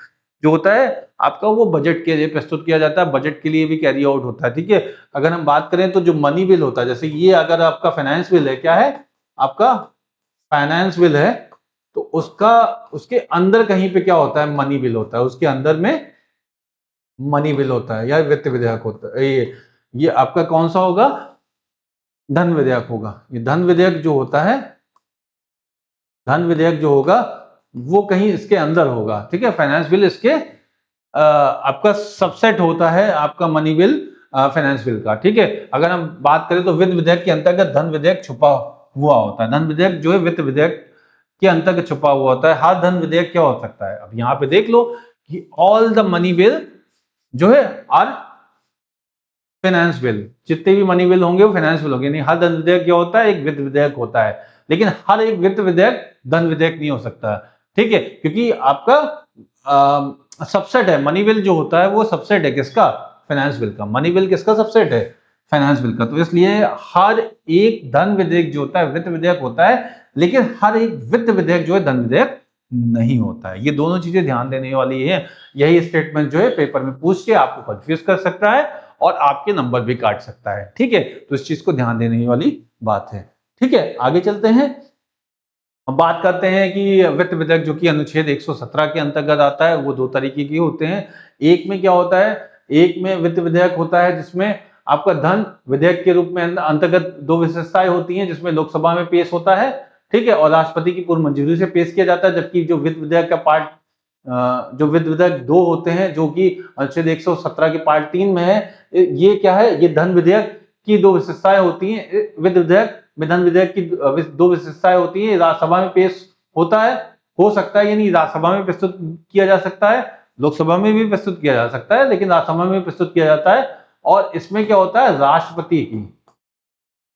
जो होता है आपका वो बजट के लिए प्रस्तुत किया जाता है, बजट के लिए भी कैरी आउट होता है। ठीक है, अगर हम बात करें तो जो मनी बिल होता है, जैसे ये अगर आपका फाइनेंस बिल है, क्या है आपका फाइनेंस बिल है, तो उसके अंदर कहीं पे क्या होता है, मनी बिल होता है, उसके अंदर में मनी बिल होता है या वित्त विधेयक होता है। ये आपका कौन सा होगा, धन विधेयक होगा। ये धन विधेयक जो होता है, धन विधेयक जो होगा वो कहीं इसके अंदर होगा। ठीक है, फाइनेंस बिल इसके आपका सबसेट होता है आपका मनी बिल फाइनेंस बिल का। ठीक है, अगर हम बात करें तो वित्त विधेयक के अंतर्गत धन विधेयक छुपा हुआ होता है। धन विधेयक जो है वित्त विधेयक के अंतर्गत छुपा हुआ होता है। हर धन विधेयक क्या हो सकता है, अब यहाँ पे देख लो कि ऑल द मनी बिल जो है और फाइनेंस बिल, जितने भी मनी बिल होंगे वो फाइनेंस बिल होंगे। नहीं, हर धन विधेयक क्या होता है, एक वित्त विधेयक होता है, लेकिन हर एक वित्त विधेयक धन विधेयक नहीं हो सकता। ठीक है, क्योंकि आपका सबसेट है। मनी बिल जो होता है वो सबसेट है किसका? फाइनेंस बिल का। मनी बिल किसका सबसेट है? फाइनेंस बिल का। तो इसलिए हर एक धन विधेयक जो होता है वित्त विधेयक होता है, लेकिन हर एक वित्त विधेयक जो है धन विधेयक नहीं होता है। ये दोनों चीजें ध्यान देने वाली है। यही स्टेटमेंट जो है पेपर में पूछ के आपको कंफ्यूज कर सकता है और आपके नंबर भी काट सकता है। ठीक है, तो इस चीज को ध्यान देने वाली बात है। ठीक है, आगे चलते हैं। अब बात करते हैं कि वित्त विधेयक जो कि अनुच्छेद 117 के अंतर्गत आता है, वो दो तरीके के होते हैं। एक में क्या होता है, एक में वित्त विधेयक होता है जिसमें आपका धन विधेयक के रूप में अंतर्गत दो विशेषताएं होती हैं, जिसमें लोकसभा में पेश होता है, ठीक है, और राष्ट्रपति की पूर्व मंजूरी से पेश किया जाता है। जबकि जो वित्त विधेयक का पार्ट जो वित्त विधेयक 2 होते हैं, जो कि अनुच्छेद 117 के पार्ट 3 में है, ये क्या है, ये धन विधेयक की दो विशेषताएं होती हैं। वित्त विधेयक में धन विधेयक की दो विशेषताएं होती हैं। राज्यसभा में पेश होता है, हो सकता है, यानी राज्यसभा में प्रस्तुत किया जा सकता है, लोकसभा में भी प्रस्तुत किया जा सकता है, लेकिन राज्यसभा में प्रस्तुत किया जाता है। और इसमें क्या होता है,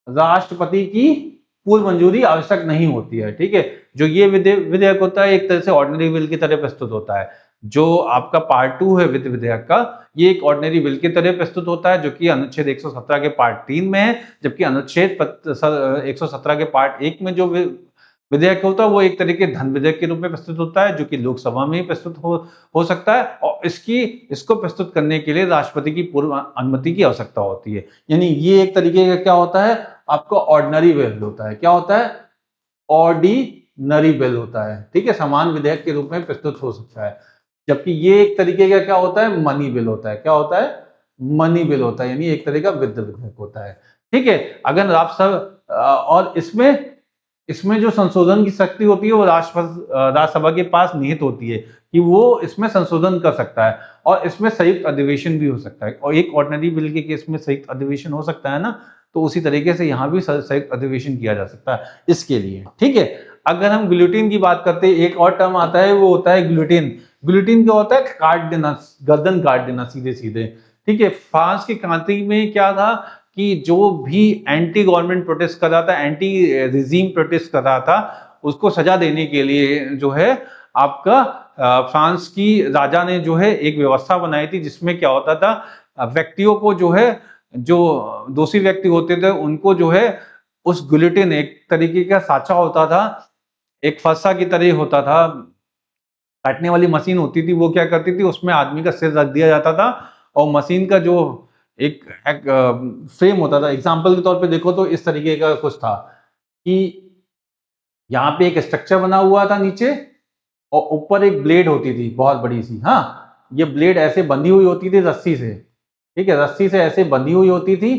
राष्ट्रपति की पूर्व मंजूरी आवश्यक नहीं होती है। ठीक है, जो ये विधेयक होता है एक तरह से ऑर्डिनरी बिल की तरह प्रस्तुत होता है। जो आपका पार्ट 2 है वित्त विधेयक का, ये एक ऑर्डिनरी बिल की तरह प्रस्तुत होता है, जो कि अनुच्छेद 117 के पार्ट 3 में है। जबकि अनुच्छेद 117 के पार्ट 1 में जो विधेयक होता है वो एक तरीके धन विधेयक के रूप में प्रस्तुत होता है, जो कि लोकसभा में ही प्रस्तुत हो सकता है। और इसको प्रस्तुत करने के लिए राष्ट्रपति की पूर्व अनुमति की आवश्यकता होती है। यानी ये एक तरीके का क्या होता है, आपका ऑर्डिनरी बिल होता है। क्या होता है? ऑर्डिनरी बिल होता है। ठीक है, समान विधेयक के रूप में प्रस्तुत हो सकता है। जबकि ये एक तरीके का क्या होता है, मनी बिल होता है। क्या होता है? मनी बिल होता है, यानी एक तरह का वित्त विधेयक होता है। ठीक है, अगर आप सब और इसमें जो संशोधन की शक्ति होती है वो राज्यसभा के पास निहित होती है कि वो इसमें संशोधन कर सकता है। और इसमें संयुक्त अधिवेशन भी हो सकता है। और एक ऑर्डिनरी बिल के केस में संयुक्त अधिवेशन हो सकता है ना, तो उसी तरीके से यहाँ भी संयुक्त अधिवेशन किया जा सकता है इसके लिए। ठीक है, अगर हम गिलोटिन की बात करते हैं, एक और टर्म आता है, वो होता है गिलोटिन। गिलोटिन क्या होता है? काट देना, गर्दन काट देना सीधे सीधे। ठीक है, फ्रांस की क्रांति में क्या था कि जो भी एंटी गवर्नमेंट प्रोटेस्ट कर रहा था, एंटी रिजीम प्रोटेस्ट कर रहा था, उसको सजा देने के लिए जो है आपका फ्रांस की राजा ने जो है एक व्यवस्था बनाई थी, जिसमें क्या होता था, व्यक्तियों को जो है, जो दोषी व्यक्ति होते थे उनको जो है उस गिलोटिन, एक तरीके का साँचा होता था, एक फरसा की तरह होता था, काटने वाली मशीन होती थी, वो क्या करती थी, उसमें आदमी का सिर रख दिया जाता था और मशीन का जो एक फ्रेम होता था, एग्जाम्पल के तौर पे देखो तो इस तरीके का कुछ था कि यहाँ पे एक स्ट्रक्चर बना हुआ था नीचे, और ऊपर एक ब्लेड होती थी बहुत बड़ी सी। हाँ, ये ब्लेड ऐसे बंधी हुई होती थी रस्सी से। ठीक है, रस्सी से ऐसे बंधी हुई होती थी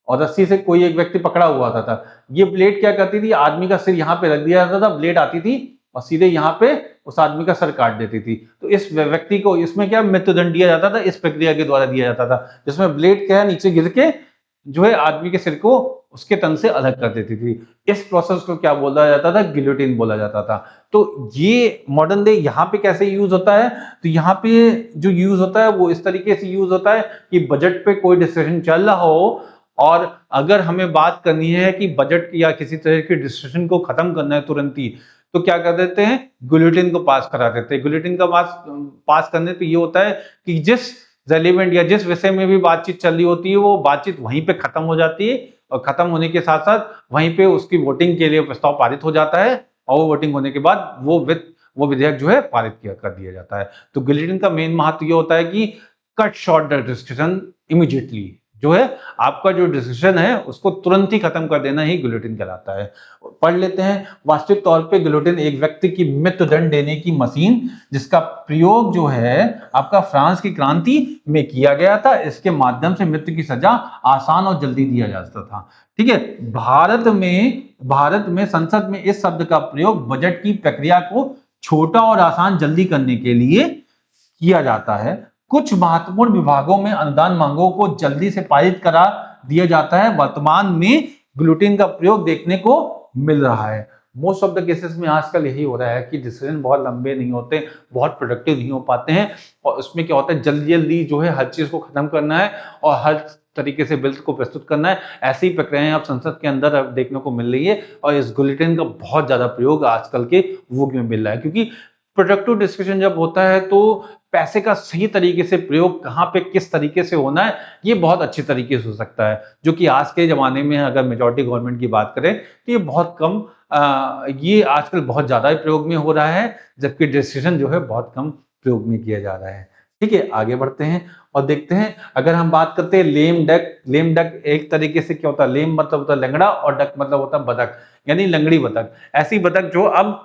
और रस्सी से कोई एक व्यक्ति पकड़ा हुआ था। ये ब्लेड क्या करती थी, आदमी का सिर यहाँ पे रख दिया जाता था, ब्लेड आती थी और सीधे यहाँ पे उस आदमी का सर काट देती थी। तो इस व्यक्ति को इसमें क्या मृत्युदंड दिया जाता था, इस प्रक्रिया के द्वारा दिया जाता था, जिसमें ब्लेड क्या है नीचे गिर के जो है आदमी के सिर को उसके तन से अलग कर देती थी। इस प्रोसेस को क्या बोला जाता था, गिलोटिन बोला जाता था। तो ये मॉडर्न डे यहाँ पे कैसे यूज होता है, तो यहाँ पे जो यूज होता है वो इस तरीके से यूज होता है कि बजट पे कोई डिस्कशन चल रहा हो और अगर हमें बात करनी है कि बजट या किसी तरह के डिस्कशन को खत्म करना है तुरंत ही, तो क्या कर देते हैं, गिलोटिन को पास करा देते हैं। गिलोटिन का पास करने पे ये होता है कि जिस रेलिवेंट या जिस विषय में भी बातचीत चल रही होती है वो बातचीत वहीं पे खत्म हो जाती है, और खत्म होने के साथ साथ वहीं पे उसकी वोटिंग के लिए प्रस्ताव पारित हो जाता है, और वो वोटिंग होने के बाद वो विधेयक जो है पारित कर दिया जाता है। तो गिलोटिन का मेन महत्व ये होता है कि cut short the discussion immediately, जो है आपका जो डिसीजन है उसको तुरंत ही खत्म कर देना ही गिलोटिन कहलाता है। पढ़ लेते हैं। वास्तविक तौर पे गिलोटिन एक व्यक्ति की मृत्युदंड देने की मशीन, जिसका प्रयोग जो है आपका फ्रांस की क्रांति में किया गया था। इसके माध्यम से मृत्यु की सजा आसान और जल्दी दिया जाता था। ठीक है, भारत में संसद में इस शब्द का प्रयोग बजट की प्रक्रिया को छोटा और आसान जल्दी करने के लिए किया जाता है। कुछ महत्वपूर्ण विभागों में अनुदान मांगों को जल्दी से पारित करा दिया जाता है। वर्तमान में ग्लूटीन का प्रयोग देखने को मिल रहा है। मोस्ट ऑफ द केसेस में आजकल यही हो रहा है कि डिसीजन बहुत लंबे नहीं होते, बहुत प्रोडक्टिव नहीं हो पाते हैं, और उसमें क्या होता है जल्दी जल्दी जो है हर चीज को खत्म करना है और हर तरीके से बिल्स को प्रस्तुत करना है। ऐसी प्रक्रियाएं अब संसद के अंदर अब देखने को मिल रही है, और इस ग्लूटीन का बहुत ज्यादा प्रयोग आजकल के युग में मिल रहा है, क्योंकि प्रोडक्टिव डिस्कशन जब होता है तो पैसे का सही तरीके से प्रयोग कहाँ पे किस तरीके से होना है, ये बहुत अच्छे तरीके से हो सकता है, जो कि आज के ज़माने में अगर मेजॉरिटी गवर्नमेंट की बात करें तो ये बहुत कम ये आजकल बहुत ज़्यादा ही प्रयोग में हो रहा है, जबकि डिस्कशन जो है बहुत कम प्रयोग में किया जा रहा है। ठीक है, आगे बढ़ते हैं और देखते हैं। अगर हम बात करते हैं लेम डक एक तरीके से क्या होता है, लेम मतलब होता है लंगड़ा और डक मतलब होता है बतख, यानी लंगड़ी बतख। ऐसी बतख जो अब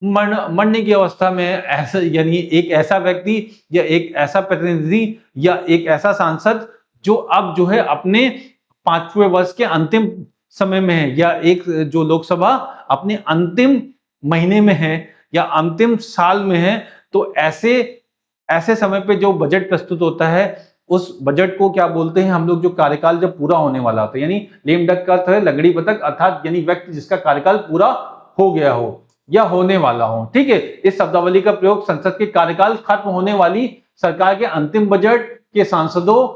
मरने की अवस्था में, ऐसा यानी एक ऐसा व्यक्ति या एक ऐसा प्रतिनिधि या एक ऐसा सांसद जो अब जो है अपने 5वें वर्ष के अंतिम समय में है, या एक जो लोकसभा अपने अंतिम महीने में है या अंतिम साल में है, तो ऐसे ऐसे समय पे जो बजट प्रस्तुत होता है, उस बजट को क्या बोलते हैं हम लोग, जो कार्यकाल जब पूरा होने वाला होता है, यानी लेम डक का अर्थ है लंगड़ी बतख, अर्थात यानी व्यक्ति जिसका कार्यकाल पूरा हो गया हो या होने वाला हो। ठीक है, इस शब्दावली का प्रयोग संसद के कार्यकाल खत्म होने वाली सरकार के अंतिम बजट के सांसदों,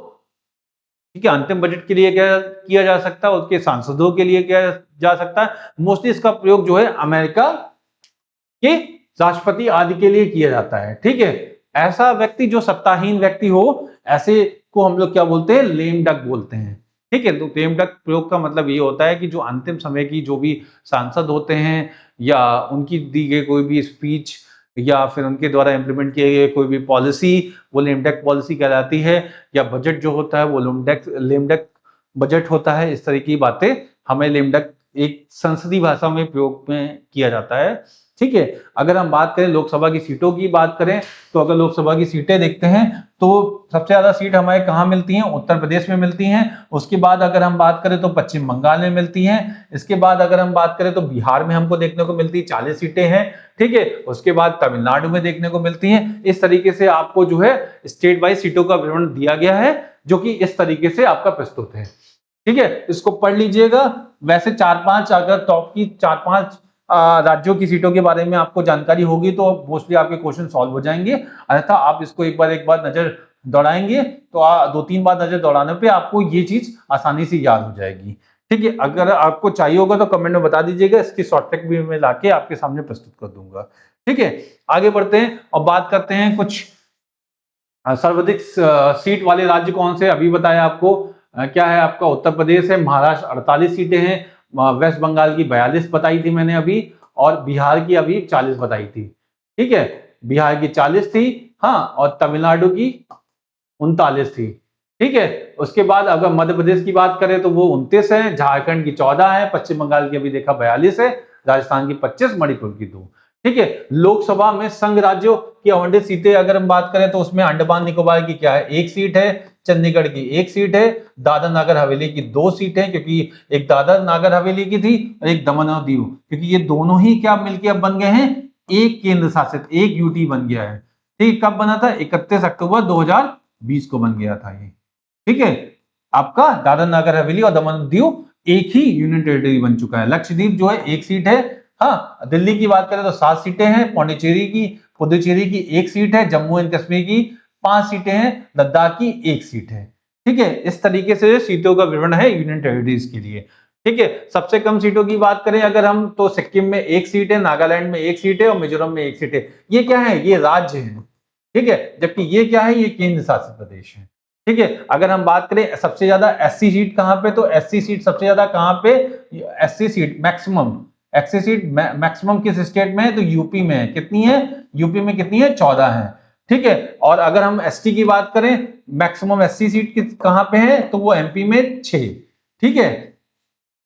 ठीक है, अंतिम बजट के लिए क्या किया जा सकता है, उसके सांसदों के लिए किया जा सकता है। मोस्टली इसका प्रयोग जो है अमेरिका के राष्ट्रपति आदि के लिए किया जाता है। ठीक है, ऐसा व्यक्ति जो सत्ताहीन व्यक्ति हो, ऐसे को हम लोग क्या बोलते हैं, लेम डक बोलते हैं। ठीक है, तो लेम डक प्रयोग का मतलब ये होता है कि जो अंतिम समय की जो भी सांसद होते हैं या उनकी दी गई कोई भी स्पीच या फिर उनके द्वारा इंप्लीमेंट किए गए कोई भी पॉलिसी, वो लेम डक पॉलिसी कहलाती है, या बजट जो होता है वो लेम डक बजट होता है। इस तरह की बातें हमें लेम डक एक संसदीय भाषा में प्रयोग में किया जाता है। ठीक है, अगर हम बात करें लोकसभा की सीटों की बात करें, तो अगर लोकसभा की सीटें देखते हैं तो सबसे ज्यादा सीट हमारे कहाँ मिलती हैं, उत्तर प्रदेश में मिलती हैं। उसके बाद अगर हम बात करें तो पश्चिम बंगाल में मिलती हैं। इसके बाद अगर हम बात करें तो बिहार में हमको देखने को मिलती है, 40 सीटें हैं। ठीक है, उसके बाद तमिलनाडु में देखने को मिलती हैं। इस तरीके से आपको जो है स्टेट वाइज सीटों का विवरण दिया गया है, जो कि इस तरीके से आपका प्रस्तुत है। ठीक है, इसको पढ़ लीजिएगा। वैसे 4-5 अगर टॉप की 4-5 राज्यों की सीटों के बारे में आपको जानकारी होगी तो मोस्टली आपके क्वेश्चन सॉल्व हो जाएंगे। अन्यथा आप इसको एक बार नजर दौड़ाएंगे तो 2-3 बार नजर दौड़ाने पे आपको ये चीज आसानी से याद हो जाएगी। ठीक है, अगर आपको चाहिए होगा तो कमेंट में बता दीजिएगा, इसकी शॉर्टकट भी मैं लाके आपके सामने प्रस्तुत कर दूंगा। ठीक है, आगे बढ़ते हैं और बात करते हैं कुछ सर्वाधिक सीट वाले राज्य कौन से, अभी बताया आपको। क्या है आपका, उत्तर प्रदेश है, महाराष्ट्र 48 सीटें हैं, वेस्ट बंगाल की 42 बताई थी मैंने अभी, और बिहार की अभी 40 बताई थी। ठीक है, बिहार की 40 थी, हाँ, और तमिलनाडु की 39 थी। ठीक है, उसके बाद अगर मध्य प्रदेश की बात करें तो वो 29 है, झारखंड की 14 है, पश्चिम बंगाल की अभी देखा 42 है, राजस्थान की 25, मणिपुर की 2। ठीक है, लोकसभा में संघ राज्यों की आवंटित सीटें अगर हम बात करें तो उसमें अंडमान निकोबार की क्या है, 1 सीट है, चंडीगढ़ की 1 सीट है, दादर नागर हवेली की 2 सीट है, क्योंकि एक दादर नागर हवेली की थी और एक दमन और दीव, क्योंकि ये दोनों ही क्या मिलकर अब बन गए हैं, एक केंद्र शासित, एक यूटी बन गया है। ठीक, कब बना था, 31 अक्टूबर 2020 को बन गया था ये। ठीक है, आपका दादर नागर हवेली और दमन और दीव एक ही यूनियन टेरिटरी बन चुका है। लक्षद्वीप जो है 1 सीट है, हाँ, दिल्ली की बात करें तो 7 सीटें हैं, पुडुचेरी की 1 सीट है, जम्मू एंड कश्मीर की 5 सीटें हैं, लद्दाख की 1 सीट है। ठीक है, इस तरीके से सीटों का विवरण है यूनियन टेरिटरीज के लिए। ठीक है, सबसे कम सीटों की बात करें अगर हम, तो सिक्किम में 1 सीट है, नागालैंड में 1 सीट है और मिजोरम में 1 सीट है। ये क्या है, ये राज्य है। ठीक है, जबकि ये क्या है, ये केंद्र शासित प्रदेश है। ठीक है, अगर हम बात करें सबसे ज्यादा एससी सीट कहां पे, तो एससी सीट सबसे ज्यादा कहां पे, एससी सीट मैक्सिमम किस स्टेट में है, तो यूपी में है। कितनी है, यूपी में कितनी है, 14 है। ठीक है, और अगर हम एसटी की बात करें, मैक्सिमम एससी सीट कहां पे है, तो वो एमपी में 6। ठीक है,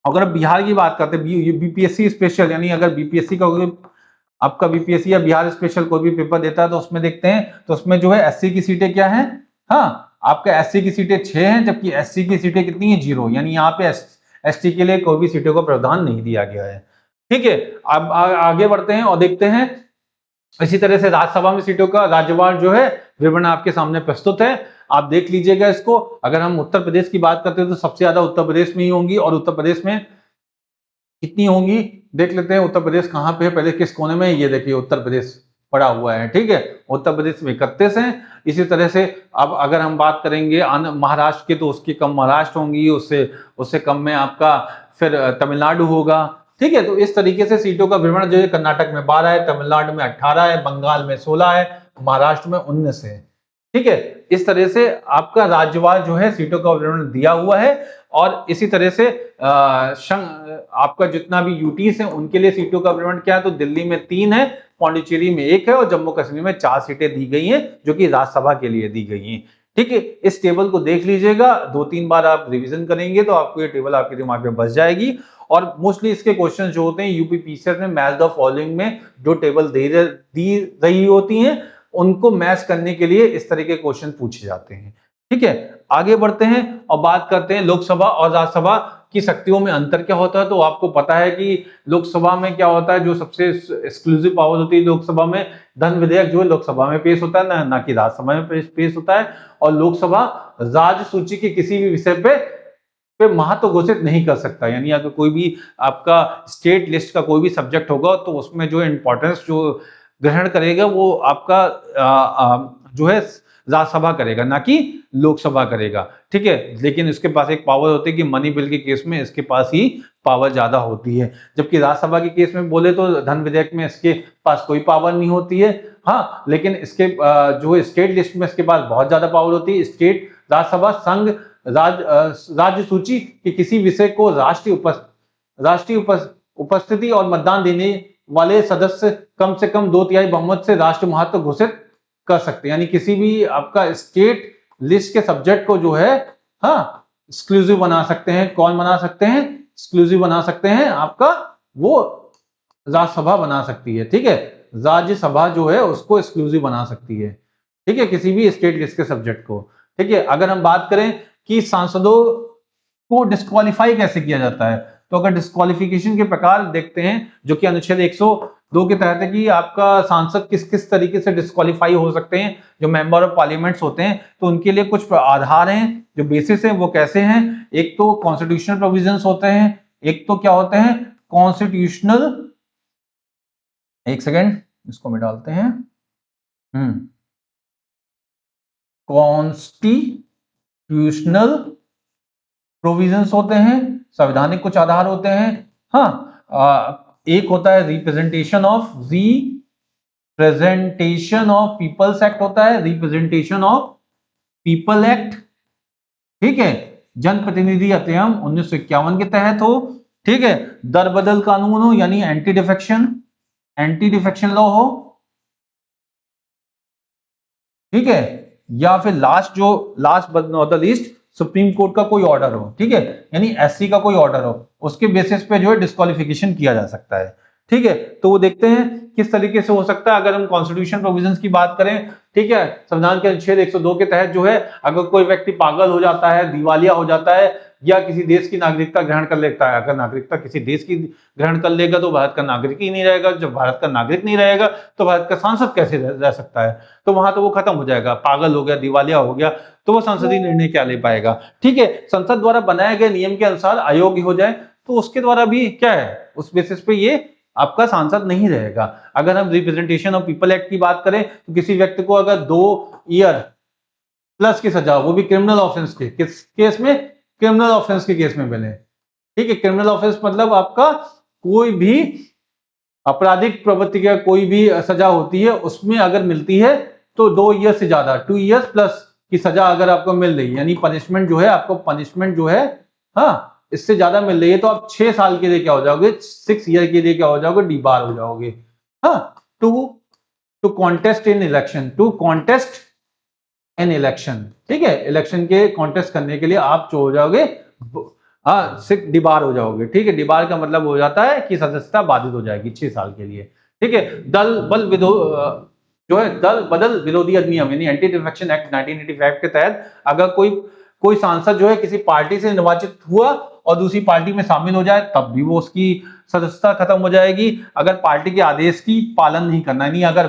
अगर बिहार की बात करते हैं, बीपीएससी स्पेशल, यानी अगर बीपीएससी का आपका बीपीएससी या बिहार स्पेशल कोई भी पेपर देता है तो उसमें देखते हैं, तो उसमें जो है एससी की सीटें क्या है, हाँ, आपका एससी की सीटें 6 हैं, जबकि एससी की सीटें कितनी है, 0, यानी यहाँ पे एसटी के लिए कोई भी सीटों का प्रावधान नहीं दिया गया है। ठीक है, अब आगे बढ़ते हैं और देखते हैं। इसी तरह से राज्यसभा में सीटों का राज्यवार जो है विवरण आपके सामने प्रस्तुत है, आप देख लीजिएगा इसको। अगर हम उत्तर प्रदेश की बात करते हैं तो सबसे ज्यादा उत्तर प्रदेश में ही होंगी, और उत्तर प्रदेश में कितनी होंगी देख लेते हैं। उत्तर प्रदेश कहाँ पे है, पहले किस कोने में है, ये देखिए उत्तर प्रदेश पड़ा हुआ है। ठीक है, उत्तर प्रदेश में 31 है। इसी तरह से अब अगर हम बात करेंगे महाराष्ट्र की, तो उसकी कम महाराष्ट्र होंगी, उससे कम में आपका फिर तमिलनाडु होगा। ठीक है, तो इस तरीके से सीटों का विवरण जो है, कर्नाटक में 12 है, तमिलनाडु में 18 है, बंगाल में 16 है, महाराष्ट्र में 19 है। ठीक है, इस तरह से आपका राज्यवार जो है सीटों का विवरण दिया हुआ है। और इसी तरह से आपका जितना भी यूटीज है उनके लिए सीटों का विवरण क्या है, तो दिल्ली में 3 है, पौंडीचेरी में 1 है और जम्मू कश्मीर में 4 सीटें दी गई हैं जो कि राज्यसभा के लिए दी गई हैं। ठीक है, इस टेबल को देख लीजिएगा, 2-3 बार आप रिवीजन करेंगे तो आपको ये टेबल आपके दिमाग में बस जाएगी। और मोस्टली इसके क्वेश्चन जो होते हैं यूपीपीसीएस में मैच द फॉलोइंग में जो टेबल दी रही होती हैं उनको मैच करने के लिए इस तरह के क्वेश्चन पूछे जाते हैं। ठीक है, आगे बढ़ते हैं और बात करते हैं लोकसभा और राज्यसभा की शक्तियों में अंतर क्या होता है। तो आपको पता है कि लोकसभा में क्या होता है, जो सबसे एक्सक्लूसिव पावर होती है लोकसभा में, धन विधेयक जो है लोकसभा में पेश होता है, ना कि राज्यसभा में पेश होता है। और लोकसभा राज्य सूची के किसी भी विषय पे महत्व घोषित नहीं कर सकता, यानी अगर कोई भी आपका स्टेट लिस्ट का कोई भी सब्जेक्ट होगा तो उसमें जो इंपॉर्टेंस जो ग्रहण करेगा वो आपका जो है राज्यसभा करेगा, ना कि लोकसभा करेगा। ठीक है, लेकिन इसके पास एक पावर होती है कि मनी बिल के केस में इसके पास ही पावर ज्यादा होती है, जबकि राज्यसभा के केस में बोले तो धन विधेयक में इसके पास कोई पावर नहीं होती है। हाँ, लेकिन इसके जो स्टेट लिस्ट में इसके पास बहुत ज्यादा पावर होती है। स्टेट राज्यसभा संघ राज्य सूची के किसी विषय को राष्ट्रीय उपस्थिति और मतदान देने वाले सदस्य कम से कम 2/3 बहुमत से राष्ट्रीय महत्व घोषित कर सकते हैं, यानी किसी भी आपका स्टेट लिस्ट के सब्जेक्ट को जो है हाँ एक्सक्लूसिव बना सकते हैं। कौन बना सकते हैं? एक्सक्लूसिव बना सकते हैं, आपका वो राज्यसभा बना सकती है। ठीक है, राज्यसभा जो है उसको एक्सक्लूसिव बना सकती है। ठीक है, किसी भी स्टेट लिस्ट के सब्जेक्ट को। ठीक है, अगर हम बात करें कि सांसदों को डिस्क्वालीफाई कैसे किया जाता है, तो अगर डिस्क्वालिफिकेशन के प्रकार देखते हैं जो कि अनुच्छेद 102 के तहत है कि आपका सांसद किस किस तरीके से डिस्क्वालीफाई हो सकते हैं, जो मेंबर ऑफ पार्लियामेंट्स होते हैं, तो उनके लिए कुछ आधार हैं, जो बेसिस है वो कैसे हैं। एक तो कॉन्स्टिट्यूशनल प्रोविजंस होते हैं, एक तो क्या होते हैं कॉन्स्टिट्यूशनल, एक सेकेंड इसको में डालते हैं, कॉन्स्टिट्यूशनल प्रोविजंस होते हैं, संवैधानिक कुछ आधार होते हैं। हाँ, एक होता है रिप्रेजेंटेशन ऑफ पीपल्स एक्ट होता है, रिप्रेजेंटेशन ऑफ पीपल एक्ट। ठीक है, जनप्रतिनिधि अधिनियम 1951 के तहत हो। ठीक है, दर बदल कानून हो, यानी एंटी डिफेक्शन लॉ हो। ठीक है, या फिर last but not the least supreme court का कोई ऑर्डर हो। ठीक है, यानी एससी का कोई ऑर्डर हो, उसके बेसिस पे जो है डिस्क्वालिफिकेशन किया जा सकता है। ठीक है, तो वो देखते हैं किस तरीके से हो सकता है। अगर हम कॉन्स्टिट्यूशन प्रोविजंस की बात करें, ठीक है, संविधान के अनुच्छेद 102 के तहत जो है अगर कोई व्यक्ति पागल हो जाता है, दिवालिया हो जाता है या किसी देश की नागरिकता ग्रहण कर लेता है, अगर नागरिकता किसी देश की ग्रहण कर लेगा तो भारत का नागरिक ही नहीं रहेगा। जब भारत का नागरिक नहीं रहेगा तो भारत का सांसद कैसे रह सकता है, तो वहां तो वो खत्म हो जाएगा, पागल हो गया, दिवालिया हो गया, तो वो संसदीय निर्णय क्या ले पाएगा। ठीक है, संसद द्वारा बनाए गए नियम के अनुसार अयोग्य हो जाए तो उसके द्वारा भी क्या है, उस बेसिस पे ये आपका सांसद नहीं रहेगा। अगर हम रिप्रेजेंटेशन ऑफ पीपल एक्ट की बात करें तो किसी व्यक्ति को अगर 2 ईयर प्लस की सजा, वो भी क्रिमिनल ऑफेंस के किस केस में, क्रिमिनल ऑफेंस के केस में मिले। ठीक है, क्रिमिनल ऑफेंस मतलब आपका कोई भी आपराधिक प्रवृत्ति का कोई भी सजा होती है, उसमें अगर मिलती है तो 2 ईयर से ज्यादा 2 इयर्स प्लस की सजा अगर आपको मिल रही है, यानी पनिशमेंट जो है आपको पनिशमेंट जो है हाँ इससे ज्यादा मिल रही है, तो आप 6 साल के लिए क्या हो जाओगे, 6 ईयर के लिए क्या हो जाओगे, डीबार हो जाओगे। हाँ, टू कॉन्टेस्ट इन इलेक्शन। ठीक है, इलेक्शन के कॉन्टेस्ट करने के लिए आप जो हो जाओगे डिबार हो जाओगे। ठीक है, डिबार का मतलब हो जाता है कि सदस्यता बाधित हो जाएगी 6 साल के लिए। ठीक है, दल बदल विरोधी अधिनियम यानी एंटी डिफेक्शन एक्ट 1985 के तहत अगर कोई सांसद जो है किसी पार्टी से निर्वाचित हुआ और दूसरी पार्टी में शामिल हो जाए तब भी वो उसकी सदस्यता खत्म हो जाएगी, अगर पार्टी के आदेश की पालन नहीं करना, यानी अगर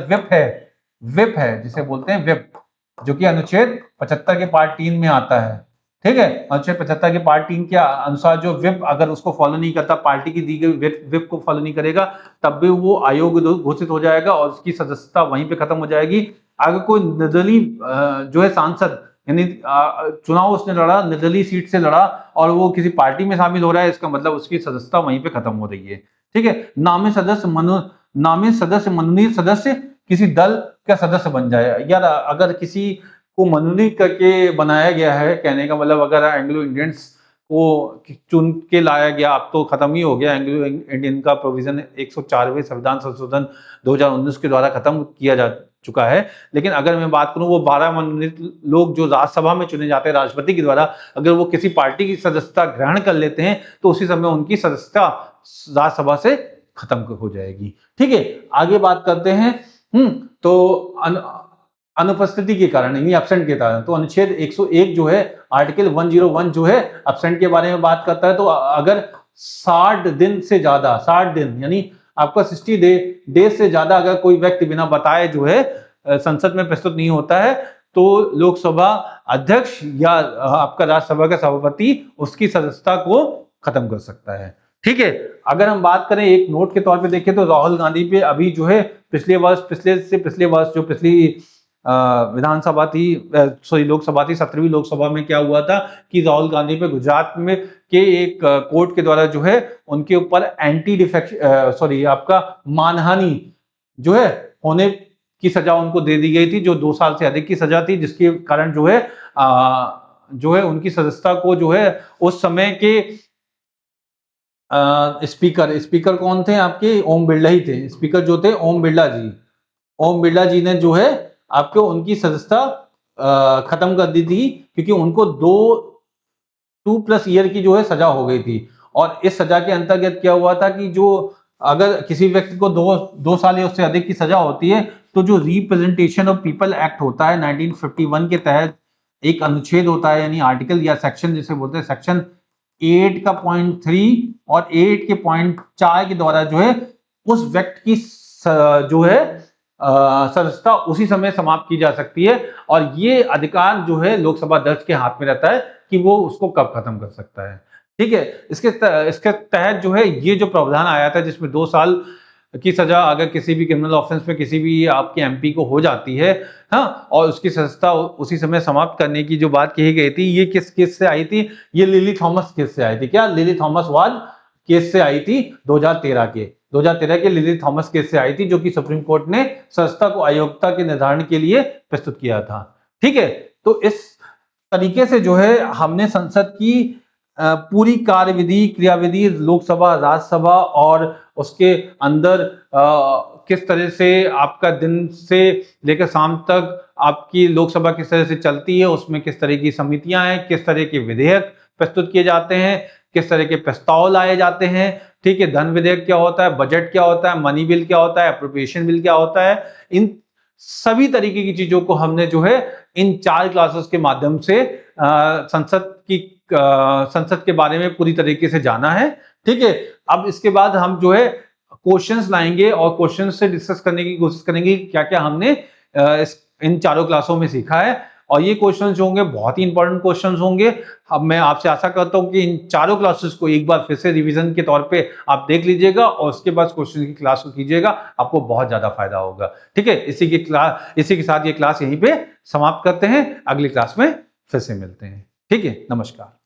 विप है जिसे बोलते हैं विप, जो कि अनुच्छेद 75 के पार्ट 3 में आता है। ठीक है, अनुच्छेद 75 के पार्ट 3 के अनुसार जो विप अगर उसको फॉलो नहीं करता, पार्टी की दी गई विप को फॉलो नहीं करेगा, तब भी वो अयोग्य घोषित हो जाएगा और उसकी सदस्यता वहीं पे खत्म हो जाएगी। अगर कोई निर्दलीय जो है सांसद, यानी चुनाव उसने लड़ा, निर्दलीय सीट से लड़ा और वो किसी पार्टी में शामिल हो रहा है, इसका मतलब उसकी सदस्यता वहीं पे खत्म हो रही है। ठीक है, नामित सदस्य मनोनीत सदस्य किसी दल का सदस्य बन जाए। यार अगर किसी को मनोनीत करके बनाया गया है, कहने का मतलब अगर एंग्लो इंडियंस को चुन के लाया गया, अब तो खत्म ही हो गया एंग्लो इंडियन का प्रोविजन 104वें संविधान संशोधन 2019 के द्वारा खत्म किया जा चुका है। लेकिन अगर मैं बात करूं वो 12 मनोनीत लोग जो राज्यसभा में चुने जाते हैं राष्ट्रपति के द्वारा, अगर वो किसी पार्टी की सदस्यता ग्रहण कर लेते हैं तो उसी समय उनकी सदस्यता राज्यसभा से खत्म हो जाएगी। ठीक है, आगे बात करते हैं। तो अनुपस्थिति के कारण यानी एब्सेंट के कारण, तो अनुच्छेद 101 जो है आर्टिकल 101 जो है एब्सेंट के बारे में बात करता है। तो अगर 60 दिन से ज्यादा, 60 दिन यानी आपका 60 डेज से ज्यादा अगर कोई व्यक्ति बिना बताए जो है संसद में प्रस्तुत नहीं होता है तो लोकसभा अध्यक्ष या आपका राज्यसभा का सभापति उसकी सदस्यता को खत्म कर सकता है। ठीक है, अगर हम बात करें एक नोट के तौर पे देखें तो राहुल गांधी पे अभी जो है पिछले वर्ष जो पिछली विधानसभा थी, सॉरी लोकसभा थी, 17वीं लोकसभा में क्या हुआ था कि राहुल गांधी पे गुजरात में के एक कोर्ट के द्वारा जो है उनके ऊपर एंटी डिफेक्शन सॉरी आपका मानहानि जो है होने की सजा उनको दे दी गई थी, जो 2 साल से अधिक की सजा थी, जिसके कारण जो है उनकी सदस्यता को जो है उस समय के स्पीकर कौन थे आपके, ओम बिरला ही थे। स्पीकर जो थे ओम बिरला जी ने जो है आपको उनकी सदस्यता खत्म कर दी थी, क्योंकि उनको 2+ ईयर की जो है सजा हो गई थी। और इस सजा के अंतर्गत क्या हुआ था कि जो अगर किसी व्यक्ति को 2 साल या उससे अधिक की सजा होती है तो जो रिप्रेजेंटेशन ऑफ पीपल एक्ट होता है 1951 के तहत एक अनुच्छेद होता है, यानी आर्टिकल या सेक्शन जिसे बोलते हैं, सेक्शन 8 का पॉइंट 3 और 8 के पॉइंट 4 के द्वारा जो है उस व्यक्ति की जो है सदस्यता उसी समय समाप्त की जा सकती है। और ये अधिकार जो है लोकसभा अध्यक्ष के हाथ में रहता है कि वो उसको कब खत्म कर सकता है। ठीक है, इसके तहत जो है ये जो प्रावधान आया था जिसमें 2 साल की सजा अगर किसी भी क्रिमिनल ऑफेंस में किसी भी आपके एमपी को हो जाती है, हाँ, और उसकी सदस्यता उसी समय समाप्त करने की जो बात कही गई थी, ये किस केस से आई थी? ये लिली थॉमस केस से आई थी। क्या लिली थॉमस वाज केस से आई थी? 2013 के लिली थॉमस केस से आई थी, जो कि सुप्रीम कोर्ट ने सदस्यता को अयोग्यता के निर्धारण के लिए प्रस्तुत किया था। ठीक है, तो इस तरीके से जो है हमने संसद की पूरी कार्यविधि, क्रियाविधि, लोकसभा, राज्यसभा और उसके अंदर किस तरह से आपका दिन से लेकर शाम तक आपकी लोकसभा किस तरह से चलती है, उसमें किस तरह की समितियां हैं, किस तरह के विधेयक प्रस्तुत किए जाते हैं, किस तरह के प्रस्ताव लाए जाते हैं। ठीक है, धन विधेयक क्या होता है, बजट क्या होता है, मनी बिल क्या होता है, अप्रोप्रिएशन बिल क्या होता है, इन सभी तरीके की चीजों को हमने जो है इन 4 क्लासेस के माध्यम से संसद के बारे में पूरी तरीके से जाना है। ठीक है, अब इसके बाद हम जो है क्वेश्चंस लाएंगे और क्वेश्चंस से डिस्कस करने की कोशिश करेंगे क्या क्या हमने इन चारों क्लासों में सीखा है। और ये क्वेश्चंस जो होंगे बहुत ही इंपॉर्टेंट क्वेश्चंस होंगे। अब मैं आपसे आशा करता हूं कि इन चारों क्लासेस को एक बार फिर से रिवीजन के तौर पे आप देख लीजिएगा और उसके बाद क्वेश्चन की क्लास को कीजिएगा, आपको बहुत ज्यादा फायदा होगा। ठीक है, इसी के साथ ये क्लास यहीं पे समाप्त करते हैं, अगली क्लास में फिर से मिलते हैं। ठीक है, नमस्कार।